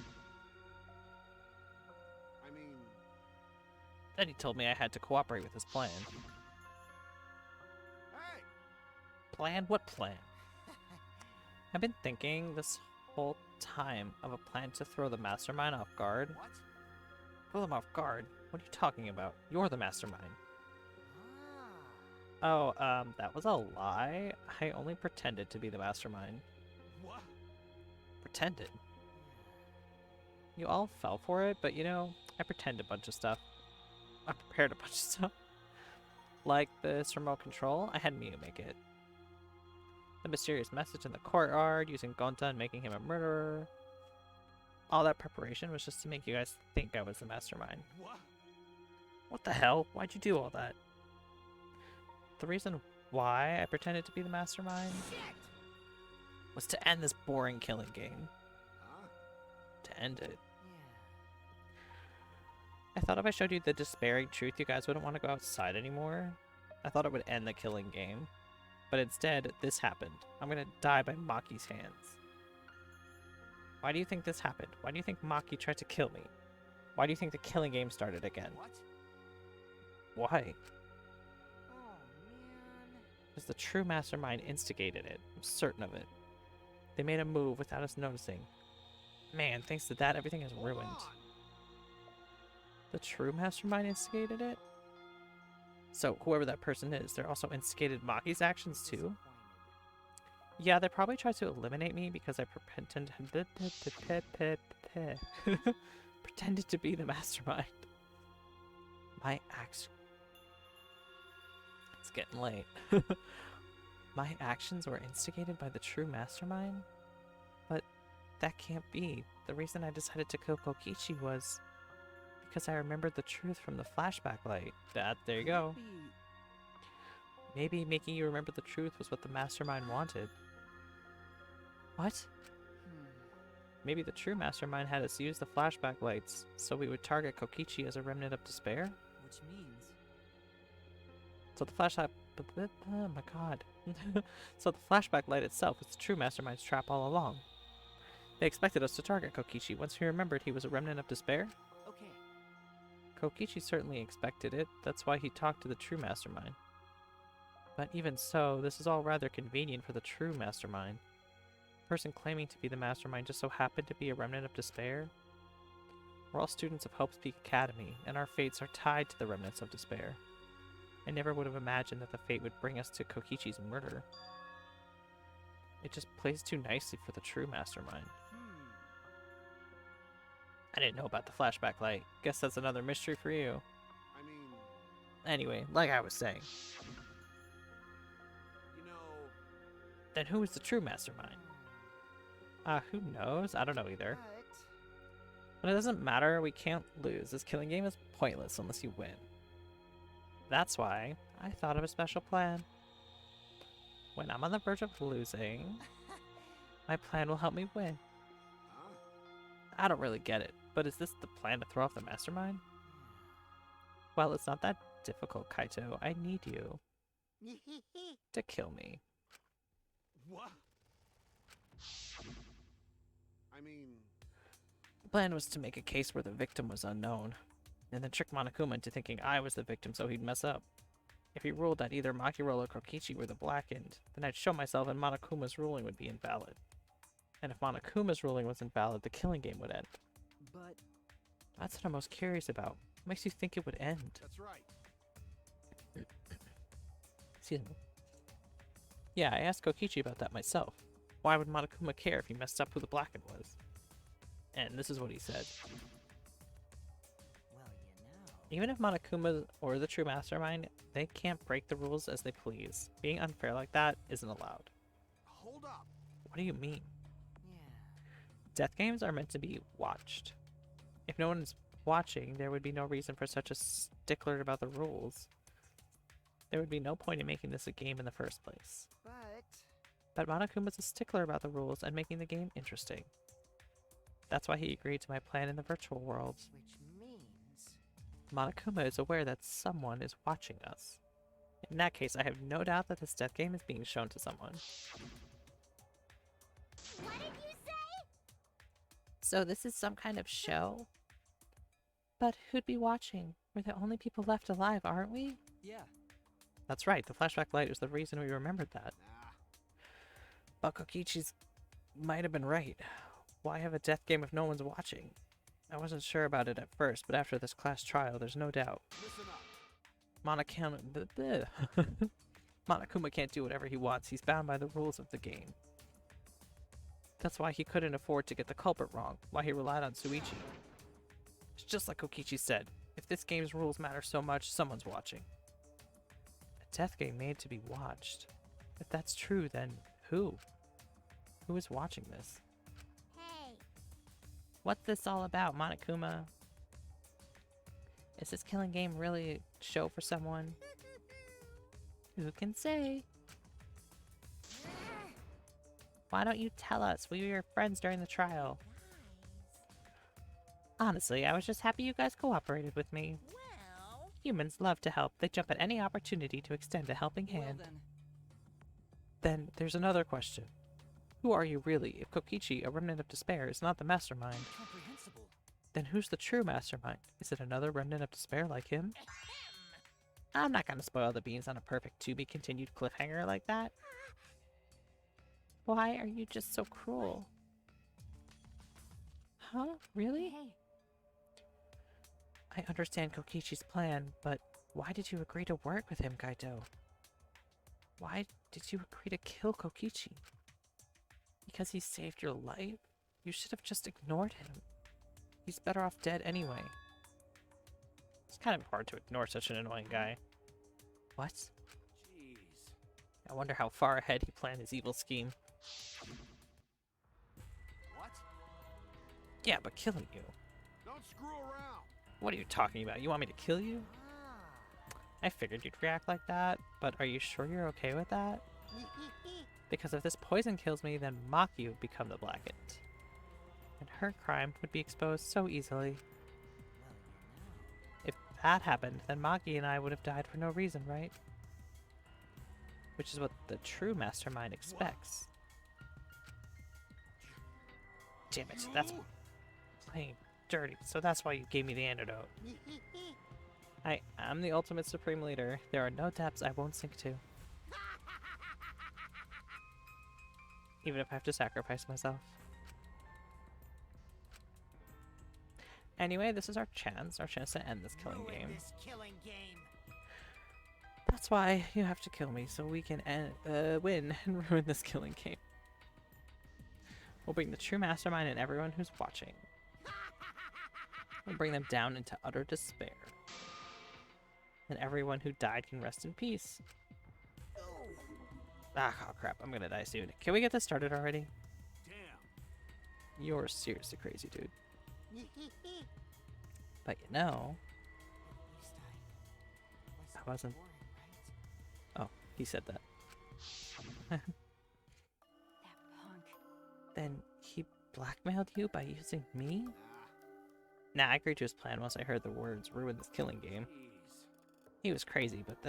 I mean, Then he told me I had to cooperate with his plan. hey! Plan? What plan? I've been thinking this whole time of a plan to throw the mastermind off guard. What? Throw them off guard? What are you talking about? You're the mastermind. Ah. Oh, that was a lie. I only pretended to be the mastermind. What? Pretended. You all fell for it, but you know, I pretend a bunch of stuff. I prepared a bunch of stuff. Like this remote control, I had Miu make it. The mysterious message in the courtyard, using Gonta and making him a murderer. All that preparation was just to make you guys think I was the mastermind. What? What the hell? Why'd you do all that? The reason why I pretended to be the mastermind was to end this boring killing game. Huh? To end it. Yeah. I thought if I showed you the despairing truth, you guys wouldn't want to go outside anymore. I thought it would end the killing game. But instead, this happened. I'm gonna die by Maki's hands. Why do you think this happened? Why do you think Maki tried to kill me? Why do you think the killing game started again? What? Why? Oh, man. Because the true mastermind instigated it. I'm certain of it. They made a move without us noticing. Man, thanks to that, everything is ruined. Hold on. The true mastermind instigated it? So, whoever that person is, they're also instigated Maki's actions too? Disappointed. Yeah, they probably tried to eliminate me because I pretended to be the mastermind. My acts... It's getting late. My actions were instigated by the true mastermind? But that can't be. The reason I decided to kill Kokichi was because I remembered the truth from the flashback light. There you go. Maybe making you remember the truth was what the mastermind wanted. What? Maybe the true mastermind had us use the flashback lights so we would target Kokichi as a remnant of despair? Which means So the flashlight... Oh my god. So the flashback light itself was the true mastermind's trap all along. They expected us to target Kokichi once we remembered he was a remnant of despair? okay. Kokichi certainly expected it. That's why he talked to the true mastermind. But even so, this is all rather convenient for the true mastermind. The person claiming to be the mastermind just so happened to be a remnant of despair. We're all students of Hope's Peak Academy, and our fates are tied to the remnants of despair. I never would have imagined that the fate would bring us to Kokichi's murder. It just plays too nicely for the true mastermind. I didn't know about the flashback light. Guess that's another mystery for you. I mean, Anyway, like I was saying, you know, then who is the true mastermind? Who knows? I don't know either. But it doesn't matter, we can't lose. This killing game is pointless unless you win. That's why I thought of a special plan. When I'm on the verge of losing, my plan will help me win. Huh? I don't really get it, but is this the plan to throw off the mastermind? Well, it's not that difficult, Kaito. I need you to kill me. What? I mean, The plan was to make a case where the victim was unknown, and then trick Monokuma into thinking I was the victim so he'd mess up. If he ruled that either Makiro or Kokichi were the blackened, then I'd show myself and Monokuma's ruling would be invalid. And if Monokuma's ruling was invalid, the killing game would end. But That's what I'm most curious about. What makes you think it would end? that's right. Excuse me. Yeah, I asked Kokichi about that myself. Why would Monokuma care if he messed up who the blackened was? And this is what he said. well, Even if Monokuma or the true mastermind, they can't break the rules as they please. Being unfair like that isn't allowed. Hold up. What do you mean? yeah. Death games are meant to be watched. If no one's watching, there would be no reason for such a stickler about the rules. There would be no point in making this a game in the first place. But Monokuma's a stickler about the rules and making the game interesting. That's why he agreed to my plan in the virtual world. Which means... Monokuma is aware that someone is watching us. In that case, I have no doubt that this death game is being shown to someone. What did you say? So this is some kind of show? But who'd be watching? We're the only people left alive, aren't we? Yeah. That's right, the flashback light was the reason we remembered that. Nah. But Kokichi's might have been right. Why have a death game if no one's watching? I wasn't sure about it at first, but after this class trial, there's no doubt. Listen up. Monokuma can't do whatever he wants. He's bound by the rules of the game. That's why he couldn't afford to get the culprit wrong, why he relied on Suichi. It's just like Kokichi said. If this game's rules matter so much, someone's watching. A death game made to be watched. If that's true, then who? Who is watching this? Hey, What's this all about, Monokuma? Is this killing game really a show for someone? Who can say? Why don't you tell us? We were your friends during the trial. Honestly, I was just happy you guys cooperated with me. Well, Humans love to help. They jump at any opportunity to extend a helping hand. Well then, Then there's another question. Who are you really if Kokichi, a remnant of despair, is not the mastermind? incomprehensible. Then who's the true mastermind? Is it another remnant of despair like him? I'm not gonna spoil the beans on a perfect to-be-continued cliffhanger like that. Why are you just so cruel? Huh? Really? Hey, I understand Kokichi's plan, but why did you agree to work with him, Kaito? Why did you agree to kill Kokichi? Because he saved your life? You should have just ignored him. He's better off dead anyway. It's kind of hard to ignore such an annoying guy. What? Jeez. I wonder how far ahead he planned his evil scheme. What? Yeah, but killing you. Don't screw around. What are you talking about? You want me to kill you? I figured you'd react like that, but are you sure you're okay with that? Because if this poison kills me, then Maki would become the blackened. And her crime would be exposed so easily. If that happened, then Maki and I would have died for no reason, right? Which is what the true mastermind expects. Damn it, that's playing dirty, so that's why you gave me the antidote. I'm the ultimate supreme leader. There are no depths I won't sink to. Even if I have to sacrifice myself. Anyway, this is our chance to end this killing game. This killing game. That's why you have to kill me, so we can win and ruin this killing game. We'll bring the true mastermind and everyone who's watching. We'll bring them down into utter despair. And everyone who died can rest in peace. Ah, oh crap, I'm gonna die soon. Can we get this started already? Damn. You're seriously crazy, dude. But you know, I wasn't... Oh, he said that. That punk. Then he blackmailed you by using me? Nah, I agreed to his plan once I heard the words ruin this killing game. Jeez. He was crazy, but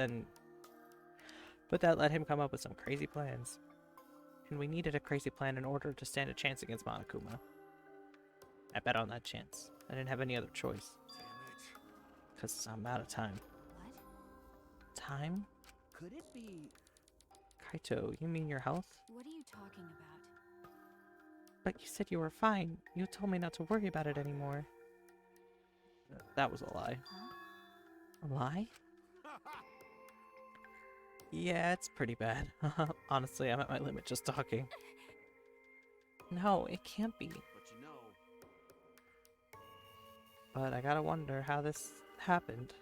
that let him come up with some crazy plans. And we needed a crazy plan in order to stand a chance against Monokuma. I bet on that chance. I didn't have any other choice. Damn it. Because I'm out of time. What? Time? Could it be... Kaito, you mean your health? What are you talking about? But you said you were fine. You told me not to worry about it anymore. That was a lie. Huh? A lie? Yeah, it's pretty bad. Honestly, I'm at my limit just talking. No, it can't be. But you know, But I gotta wonder how this happened.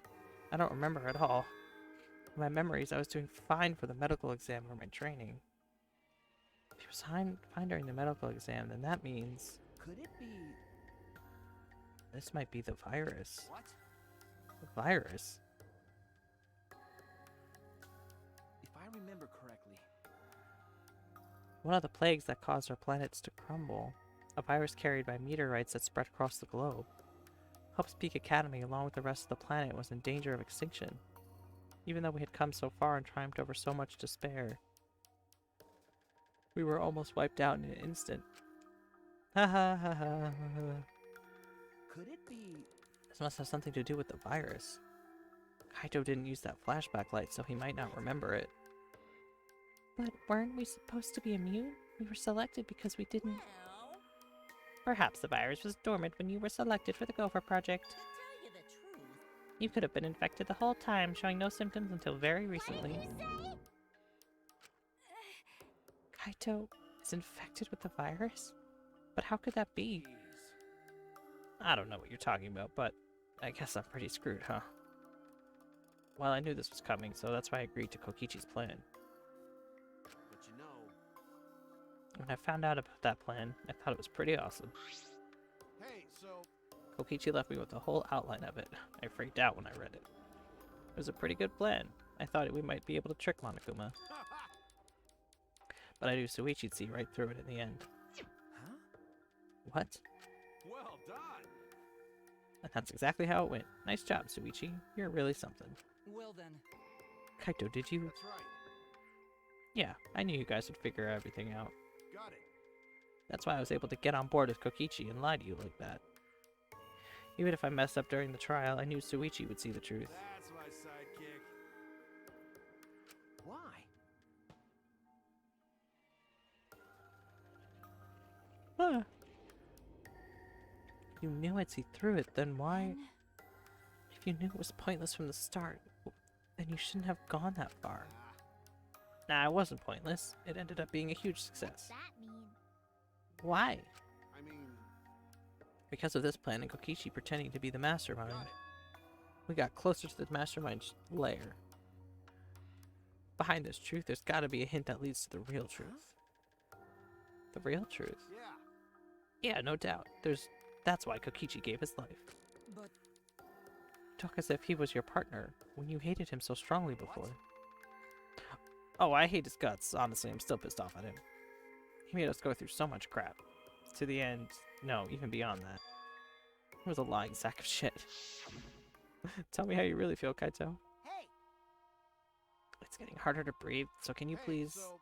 I don't remember at all. In my memories, I was doing fine for the medical exam for my training. If he was fine during the medical exam, then that means Could it be... this might be the virus. What? The virus? If I remember correctly, One of the plagues that caused our planets to crumble. A virus carried by meteorites that spread across the globe. Hope's Peak Academy, along with the rest of the planet, was in danger of extinction. Even though we had come so far and triumphed over so much despair, we were almost wiped out in an instant. Ha ha ha ha. could it be... This must have something to do with the virus. Kaito didn't use that flashback light, so he might not remember it. But weren't we supposed to be immune? We were selected because we didn't... Well, Perhaps the virus was dormant when you were selected for the Gopher Project. to tell you the truth, You could have been infected the whole time, showing no symptoms until very recently. What did you say? Kaito is infected with the virus? But how could that be? jeez. I don't know what you're talking about, but I guess I'm pretty screwed, huh? Well, I knew this was coming, so that's why I agreed to Kokichi's plan. But you know, When I found out about that plan, I thought it was pretty awesome. hey, so Kokichi left me with the whole outline of it. I freaked out when I read it. It was a pretty good plan. I thought we might be able to trick Monokuma, but I knew Suichi'd see right through it in the end. Huh? What? well done. And that's exactly how it went. Nice job, Suichi. You're really something. Well then, Kaito, did you... That's right. Yeah, I knew you guys would figure everything out. Got it. That's why I was able to get on board with Kokichi and lie to you like that. Even if I messed up during the trial, I knew Suichi would see the truth. That's my sidekick. Why? Huh. You knew I'd see through it, then why... Then If you knew it was pointless from the start, then you shouldn't have gone that far. Nah, it wasn't pointless. It ended up being a huge What's success. that mean? Why? I mean, Because of this plan and Kokichi pretending to be the mastermind. got it. We got closer to the mastermind's lair. Behind this truth, there's gotta be a hint that leads to the real truth. The real truth? Yeah. Yeah, no doubt. That's why Kokichi gave his life. but Talk as if he was your partner, when you hated him so strongly before. Oh, I hate his guts. Honestly, I'm still pissed off at him. He made us go through so much crap. To the end, no, even beyond that. He was a lying sack of shit. Tell me how you really feel, Kaito. Hey! It's getting harder to breathe, so can you Hey, please... so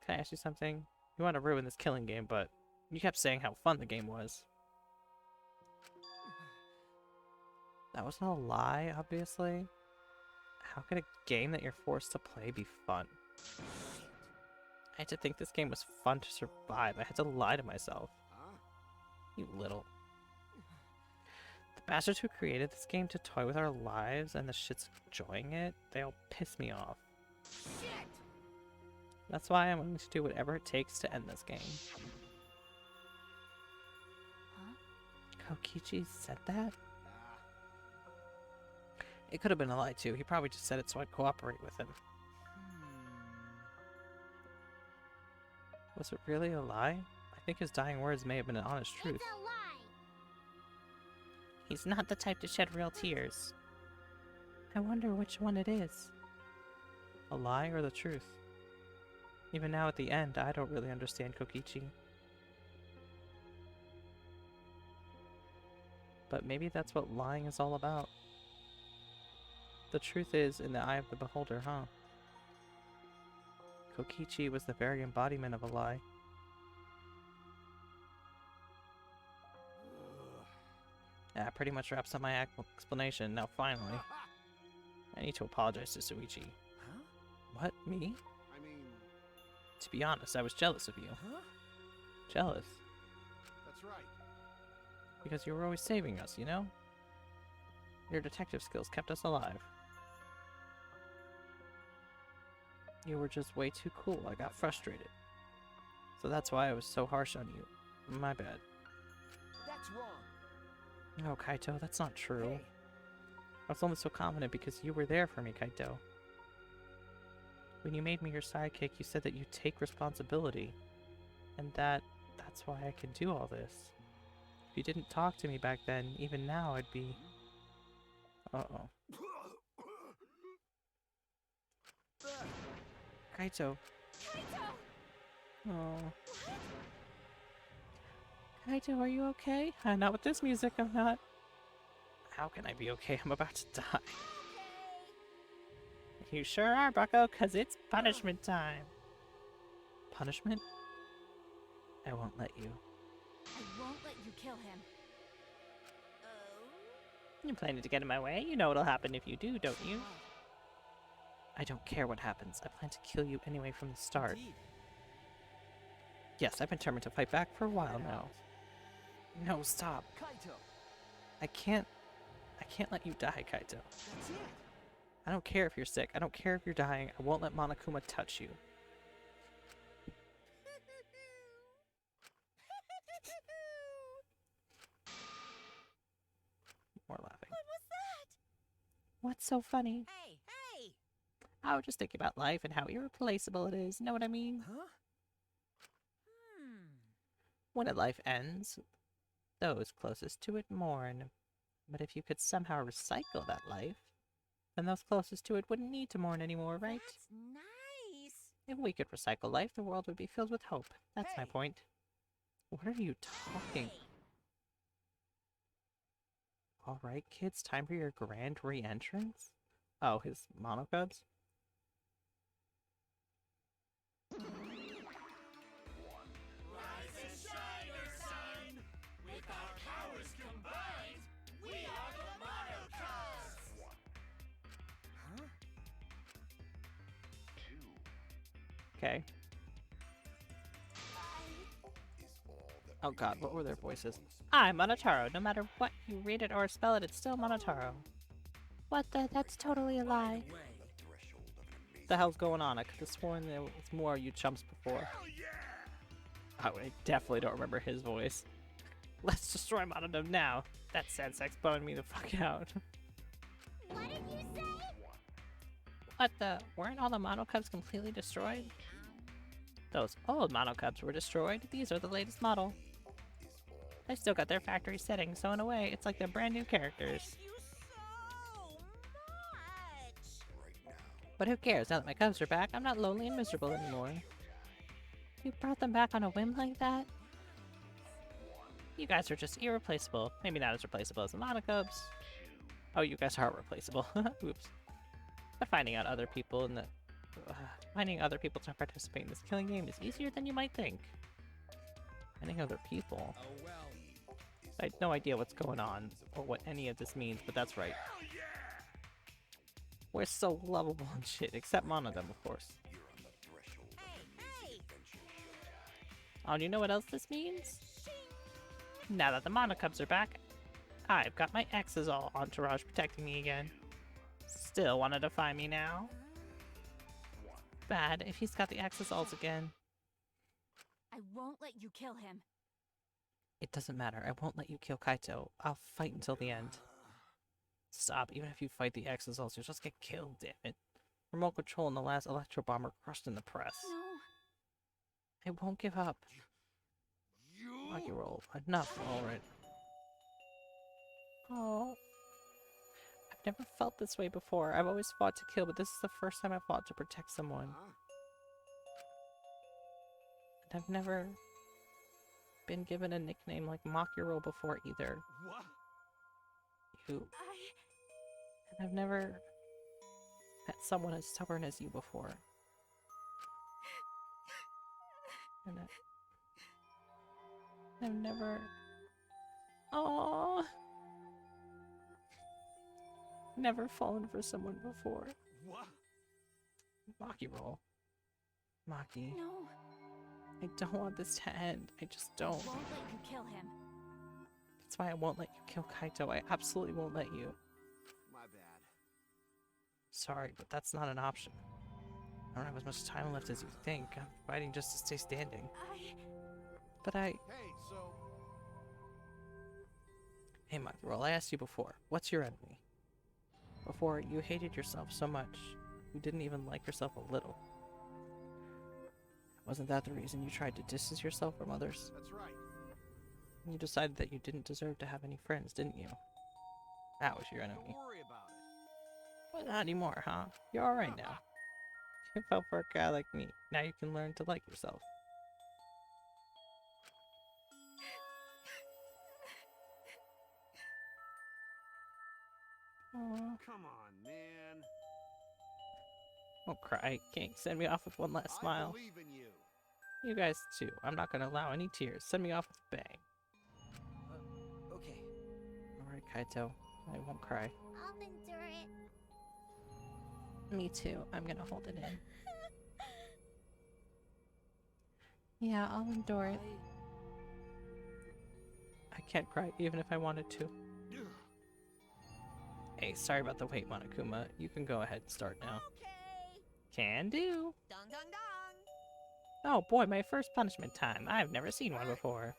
Can I ask you something? You want to ruin this killing game, but you kept saying how fun the game was. That wasn't a lie, obviously. How could a game that you're forced to play be fun? I had to think this game was fun to survive. I had to lie to myself. huh? You little... The bastards who created this game to toy with our lives and the shits enjoying it, they all piss me off. Shit! That's why I'm willing to do whatever it takes to end this game. Huh? Kokichi said that? Nah. It could have been a lie too. He probably just said it so I'd cooperate with him. Was it really a lie? I think his dying words may have been an honest truth. It's a lie. He's not the type to shed real tears. I wonder which one it is. A lie or the truth? Even now at the end, I don't really understand Kokichi. But maybe that's what lying is all about. The truth is in the eye of the beholder, huh? Kokichi was the very embodiment of a lie. That pretty much wraps up my explanation. Now finally, I need to apologize to Suichi. Huh? What? Me? I mean, To be honest, I was jealous of you. Huh? Jealous? that's right. Because you were always saving us, you know? Your detective skills kept us alive. You were just way too cool. I got frustrated. So that's why I was so harsh on you. My bad. That's wrong. No, Kaito, that's not true. Hey, I was only so confident because you were there for me, Kaito. When you made me your sidekick, you said that you take responsibility. And that's why I can do all this. If you didn't talk to me back then, even now I'd be... Uh-oh. Kaito. Oh. Kaito, are you okay? Not with this music, I'm not. How can I be okay? I'm about to die. You sure are, Bucko, 'cause it's punishment time. Punishment? I won't let you. I won't let you kill him. You're planning to get in my way? You know what'll happen if you do, don't you? I don't care what happens. I plan to kill you anyway from the start. indeed. Yes, I've been determined to fight back for a while now. No, stop. Kaito, I can't let you die, Kaito. that's it. I don't care if you're sick. I don't care if you're dying. I won't let Monokuma touch you. More laughing. What was that? What's so funny? Hey, hey! I was just thinking about life and how irreplaceable it is. Know what I mean? Huh? When a life ends, those closest to it mourn. But if you could somehow recycle that life, then those closest to it wouldn't need to mourn anymore, right? That's nice. If we could recycle life, the world would be filled with hope. That's my Hey. point. What are you talking? Hey. Alright, kids, time for your grand re-entrance? Oh, his monocubs? Huh? Okay. Oh god, what were their voices? I'm Monotaro. No matter what you read it or spell it, it's still Monotaro. What the? That's totally a lie. What the hell's going on? I could have sworn there was more of you chumps before. Oh, I definitely don't remember his voice. Let's destroy Monodome now. That Sensei's blowing me the fuck out. What did you say? What the? Weren't all the monocubs completely destroyed? Those old monocubs were destroyed. These are the latest model. They still got their factory settings, so in a way, it's like they're brand new characters. Thank you so much. But who cares? Now that my cubs are back, I'm not lonely and miserable anymore. You brought them back on a whim like that? You guys are just irreplaceable. Maybe not as replaceable as the monocubs. Oh, you guys are replaceable. Oops. But finding other people to participate in this killing game is easier than you might think. Finding other people. I had no idea what's going on or what any of this means, but that's right. We're so lovable and shit, except Monodome, of course. Hey, Oh, do you know what else this means? Now that the monocubs are back, I've got my ex's all entourage protecting me again. Still wanna defy me now? Bad if he's got the Exosols again. I won't let you kill him. It doesn't matter. I won't let you kill Kaito. I'll fight until the end. Stop. Even if you fight the Exosols, you'll just get killed, damn it. Remote control and the last electro bomber crushed in the press. No. I won't give up. Lucky roll. Enough, alright. Oh. I've never felt this way before. I've always fought to kill, but this is the first time I've fought to protect someone. Huh? And I've never been given a nickname like Makiro before either. What? You. And I've never met someone as stubborn as you before. And I've never... Aww. Never fallen for someone before. What? Maki roll. Maki. No, I don't want this to end. I just don't. I won't let you kill him. That's why I won't let you kill Kaito. I absolutely won't let you. My bad. Sorry, but that's not an option. I don't have as much time left as you think. I'm fighting just to stay standing. But I... Hey, so... Hey, Makiro, I asked you before. What's your enemy? Before, you hated yourself so much. You didn't even like yourself a little. Wasn't that the reason you tried to distance yourself from others? That's right. You decided that you didn't deserve to have any friends, didn't you? That was your enemy. Don't worry about it. Well, not anymore, huh? You're alright now. You fell for a guy like me. Now you can learn to like yourself. Aww. Come on, man. Don't cry. Can't send me off with one last smile. I believe in you. You guys too. I'm not gonna allow any tears. Send me off with a bang. Okay. Alright, Kaito. I won't cry. I'll endure it. Me too. I'm gonna hold it in. Yeah, I'll endure it. I can't cry even if I wanted to. Hey, sorry about the wait, Monokuma. You can go ahead and start now. Okay. Can do. Dong dong dong. Oh boy, my first punishment time. I've never seen one before.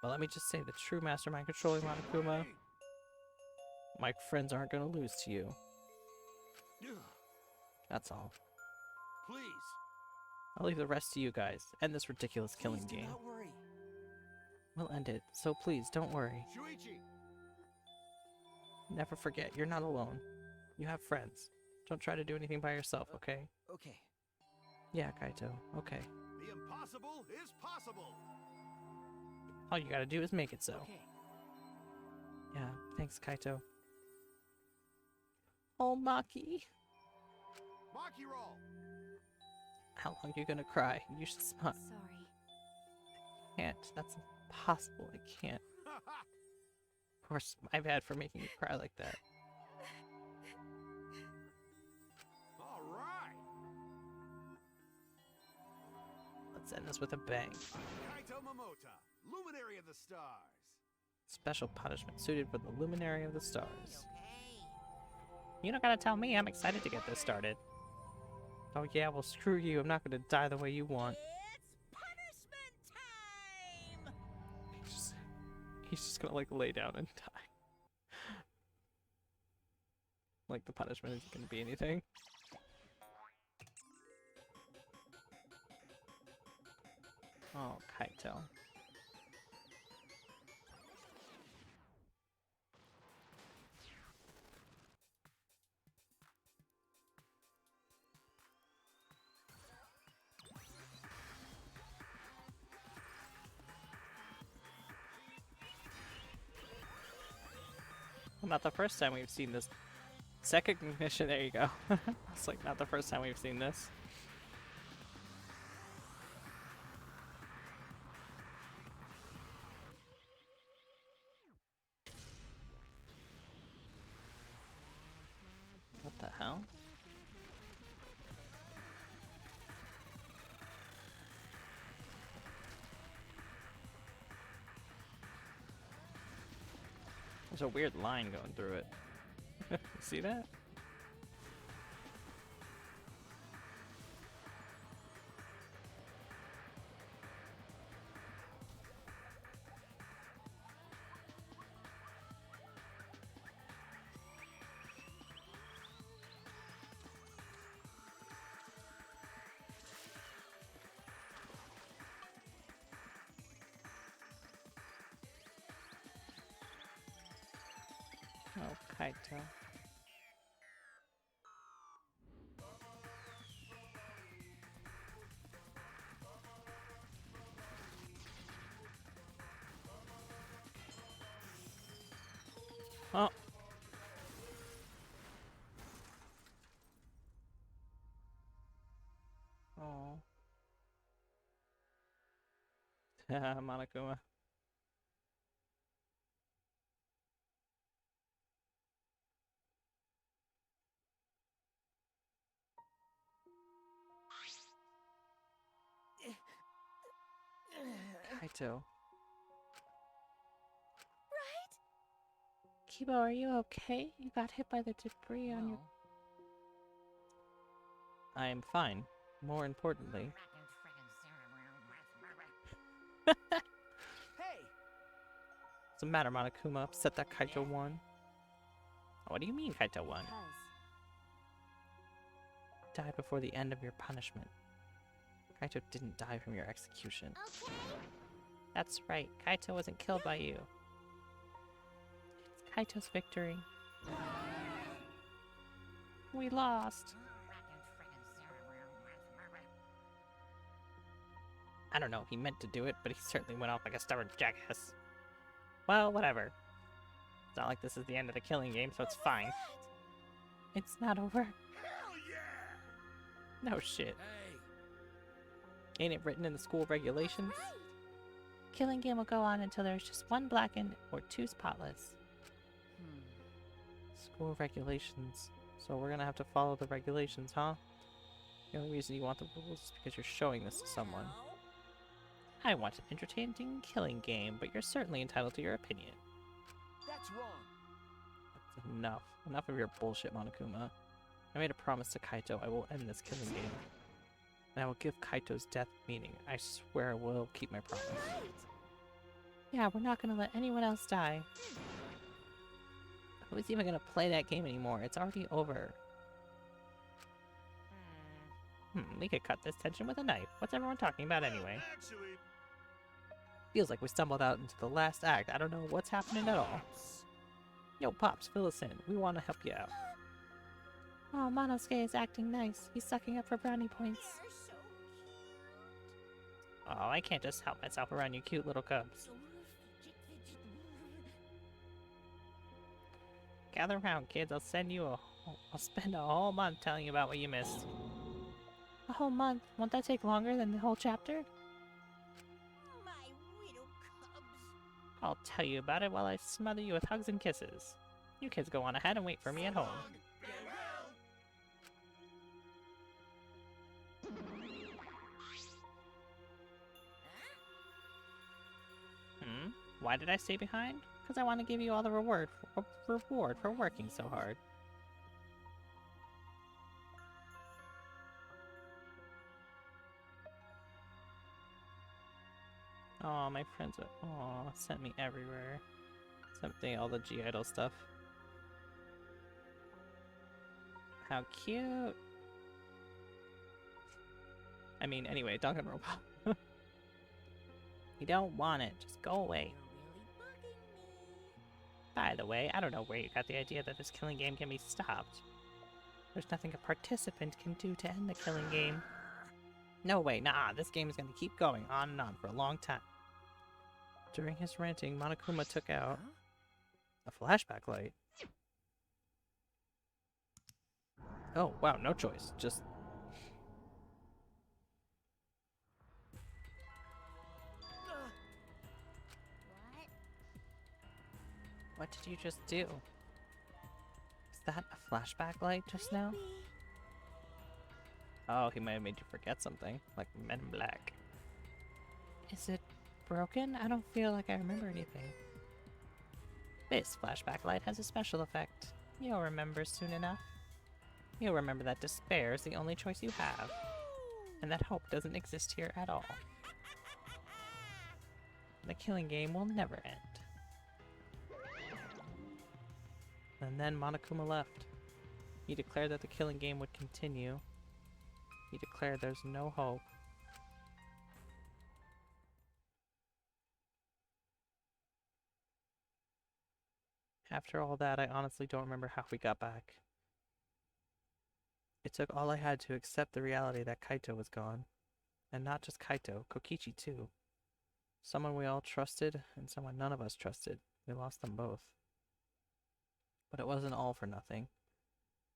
But let me just say, the true mastermind controlling Monokuma, my friends aren't gonna lose to you. That's all. Please. I'll leave the rest to you guys. End this ridiculous killing Please do game. not worry. We'll end it, so please don't worry. Shuichi. Never forget, you're not alone. You have friends. Don't try to do anything by yourself, okay? Okay. Yeah, Kaito, okay. The impossible is possible. All you gotta do is make it so. Okay. Yeah, thanks, Kaito. Oh, Maki. Maki roll. How long you gonna cry? You should smile. Sorry. Can't. That's impossible. I can't. Of course, my bad for making you cry like that. All right. Let's end this with a bang. Kaito Momota, Luminary of the Stars. Special punishment suited for the Luminary of the Stars. Okay. You don't gotta tell me. I'm excited to get this started. Oh yeah, well screw you. I'm not gonna die the way you want. It's punishment time. He's just gonna like lay down and die. Like the punishment isn't gonna be anything. Oh, Kaito. Well, not the first time we've seen this. Second mission, there you go. It's like not the first time we've seen this. What the hell? There's a weird line going through it. See that? Oh Kaito. Oh. Oh. Monokuma. Kaito. Right? Kibo, are you okay? You got hit by the debris on your... I am fine. More importantly... Hey! What's the matter, Monokuma? Upset that Kaito won? What do you mean Kaito won? Died before the end of your punishment. Kaito didn't die from your execution. Okay. That's right. Kaito wasn't killed by you. It's Kaito's victory. We lost. I don't know if he meant to do it, but he certainly went off like a stubborn jackass. Well, whatever. It's not like this is the end of the killing game, so it's fine. It's not over. Hell yeah! No shit. Hey! Ain't it written in the school regulations? Right. Killing game will go on until there's just one blackened or two spotless. School regulations. So we're gonna have to follow the regulations, huh? The only reason you want the rules is because you're showing this to someone. I want an entertaining killing game, but you're certainly entitled to your opinion. That's wrong. That's enough. Enough of your bullshit, Monokuma. I made a promise to Kaito I will end this killing game. And I will give Kaito's death meaning. I swear I will keep my promise. Right. Yeah, we're not gonna let anyone else die. Who's even gonna play that game anymore? It's already over. We could cut this tension with a knife. What's everyone talking about anyway? Actually, Feels like we stumbled out into the last act. I don't know what's happening at all. Yo, Pops, fill us in. We want to help you out. Oh, Monosuke is acting nice. He's sucking up for brownie points. They're so cute. Oh, I can't just help myself around you cute little cubs. Gather around, kids. I'll spend a whole month telling you about what you missed. A whole month? Won't that take longer than the whole chapter? My little cubs. I'll tell you about it while I smother you with hugs and kisses. You kids go on ahead and wait for me at home. Why did I stay behind? Because I want to give you all the reward for working so hard. Oh, my friends sent me everywhere. Sent me all the G-Idol stuff. How cute! I mean, anyway, Danganronpa. You don't want it. Just go away. You're really bugging me. By the way, I don't know where you got the idea that this killing game can be stopped. There's nothing a participant can do to end the killing game. No way, nah, this game is gonna keep going on and on for a long time. During his ranting, Monokuma took out a flashback light. Oh, wow, no choice. Just... What did you just do? Was that a flashback light just now? Maybe. Oh, he might have made you forget something, like Men in Black. Is it broken? I don't feel like I remember anything. This flashback light has a special effect. You'll remember soon enough. You'll remember that despair is the only choice you have, and that hope doesn't exist here at all. The killing game will never end. And then Monokuma left. He declared that the killing game would continue. He declared there's no hope. After all that, I honestly don't remember how we got back. It took all I had to accept the reality that Kaito was gone. And not just Kaito, Kokichi too. Someone we all trusted, and someone none of us trusted. We lost them both. But it wasn't all for nothing,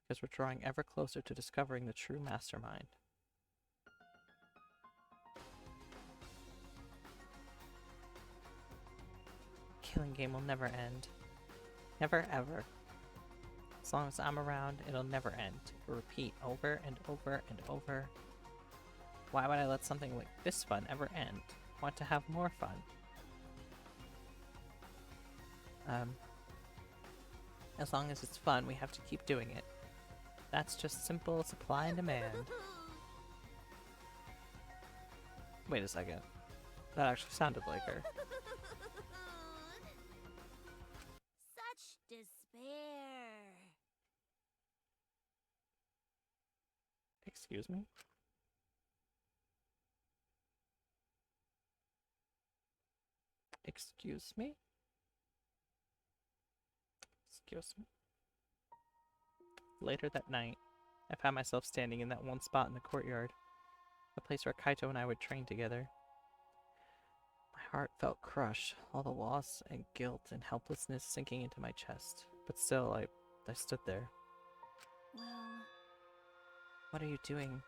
because we're drawing ever closer to discovering the true mastermind. Killing game will never end. Never ever. As long as I'm around, it'll never end. It'll repeat over and over and over. Why would I let something like this fun ever end? I want to have more fun. As long as it's fun, we have to keep doing it. That's just simple supply and demand. Wait a second. That actually sounded like her. Such despair. Excuse me? Excuse me? Excuse me? Later that night, I found myself standing in that one spot in the courtyard, the place where Kaito and I would train together. My heart felt crushed, all the loss and guilt and helplessness sinking into my chest. But still, I stood there. Well, What are you doing?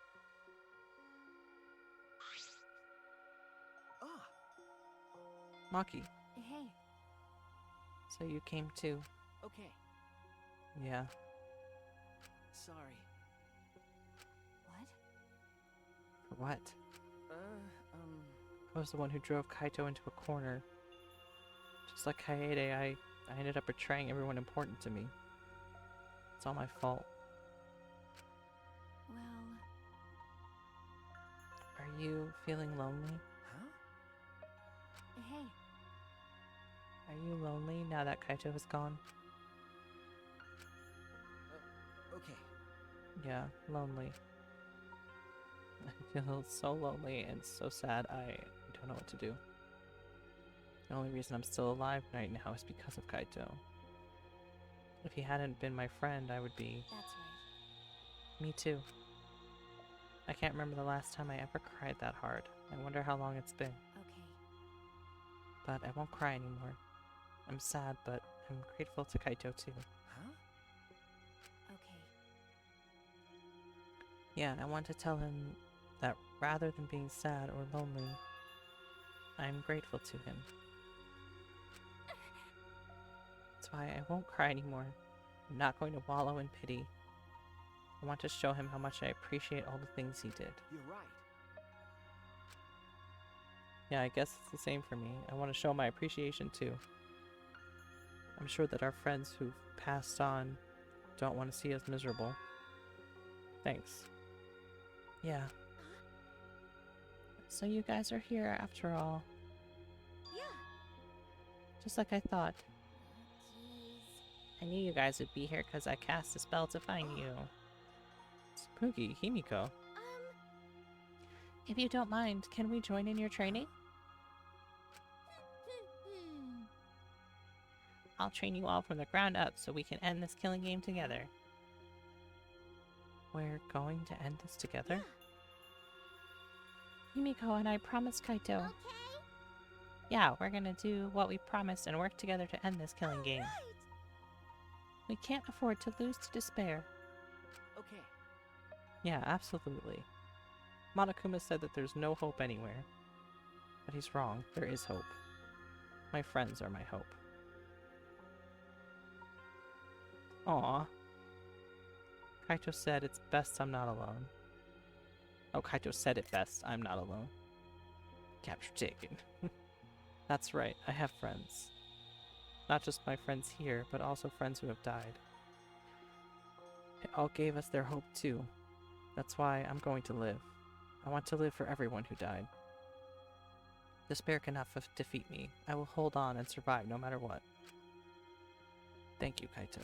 Ah, Maki, hey, so you came too. okay. Yeah. Sorry. what? For what? Uh, I was the one who drove Kaito into a corner. Just like Kaede, I ended up betraying everyone important to me. It's all my fault. Well, Are you feeling lonely? huh? hey, Are you lonely now that Kaito is gone? Okay. Yeah, lonely. I feel so lonely and so sad, I don't know what to do. The only reason I'm still alive right now is because of Kaito. If he hadn't been my friend, I would be... that's right. Me too. I can't remember the last time I ever cried that hard. I wonder how long it's been. Okay. But I won't cry anymore. I'm sad, but I'm grateful to Kaito too. Huh? Okay. Yeah, I want to tell him that rather than being sad or lonely, I'm grateful to him. That's why I won't cry anymore. I'm not going to wallow in pity. I want to show him how much I appreciate all the things he did. You're right. Yeah, I guess it's the same for me. I want to show my appreciation too. I'm sure that our friends who've passed on don't want to see us miserable. Thanks. Yeah. So you guys are here after all. Yeah. Just like I thought. Jeez. I knew you guys would be here because I cast a spell to find you. Spooky, Himiko. If you don't mind, can we join in your training? I'll train you all from the ground up so we can end this killing game together. We're going to end this together? Himiko and I promised Kaito. Okay. Yeah, we're gonna do what we promised and work together to end this killing game. We can't afford to lose to despair. Okay. Yeah, absolutely. Monokuma said that there's no hope anywhere. But he's wrong. There is hope. My friends are my hope. Aww. Kaito said it's best I'm not alone. Oh, Kaito said it best. I'm not alone. Capture taken. That's right. I have friends. Not just my friends here, but also friends who have died. They all gave us their hope too. That's why I'm going to live. I want to live for everyone who died. Despair cannot defeat me. I will hold on and survive no matter what. Thank you, Kaito.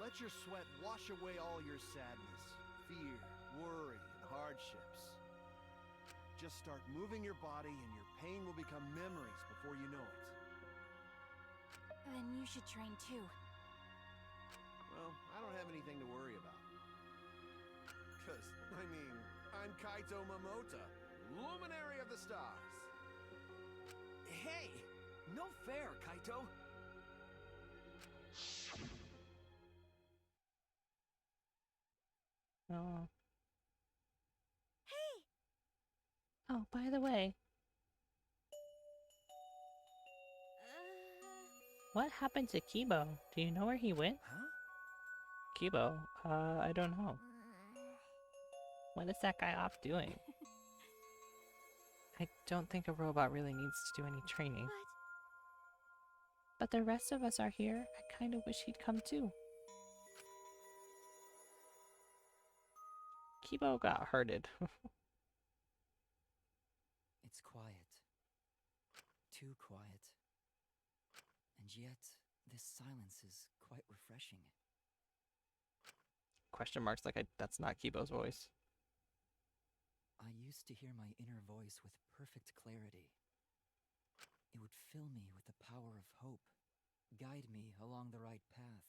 Let your sweat wash away all your sadness, fear, worry, and hardships. just start moving your body and your pain will become memories before you know it. Then you should train too. Well, I don't have anything to worry about. Because, I mean, I'm Kaito Momota, luminary of the stars. Hey! No fair, Kaito! Oh. Hey! Oh, by the way, what happened to Kibo? Do you know where he went? Huh? Kibo? I don't know. What is that guy off doing? I don't think a robot really needs to do any training. But the rest of us are here. I kind of wish he'd come too. Kibo got hurted. It's quiet. Too quiet. And yet, this silence is quite refreshing. Question marks like that's not Kibo's voice. I used to hear my inner voice with perfect clarity. It would fill me with the power of hope, guide me along the right path.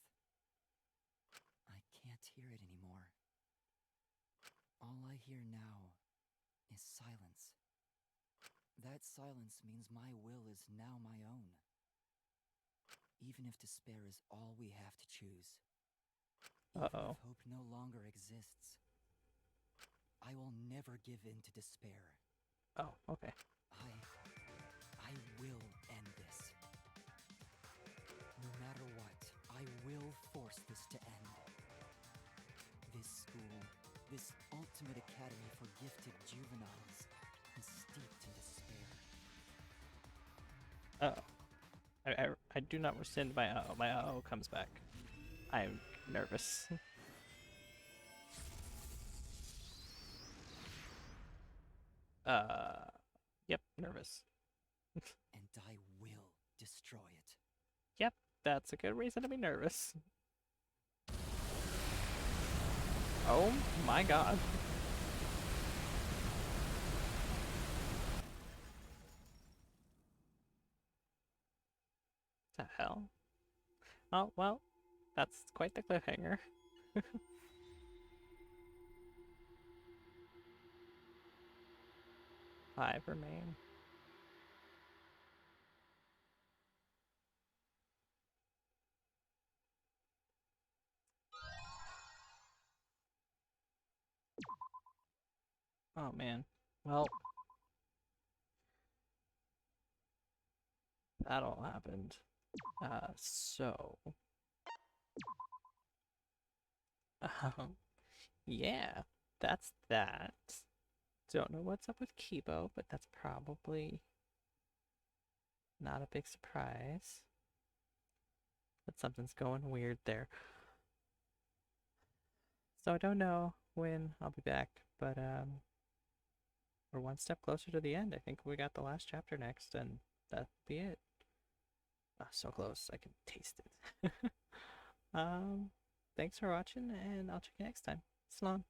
I can't hear it anymore. All I hear now is silence. That silence means my will is now my own. Even if despair is all we have to choose. Even if hope no longer exists. I will never give in to despair. Oh, okay. I will end this. No matter what, I will force this to end. This school, this ultimate academy for gifted juveniles, is steeped in despair. I do not rescind my uh-oh. My uh-oh comes back. I am nervous. Yep, nervous. And I will destroy it. Yep, that's a good reason to be nervous. Oh my god. The hell? Oh, well, that's quite the cliffhanger. 5 remain. Oh man. Well, that all happened. Yeah, that's that. Don't know what's up with Kibo, but that's probably not a big surprise. But something's going weird there. So I don't know when I'll be back, but we're one step closer to the end. I think we got the last chapter next, and that'll be it. Oh, so close, I can taste it. Thanks for watching, and I'll check you next time. So long.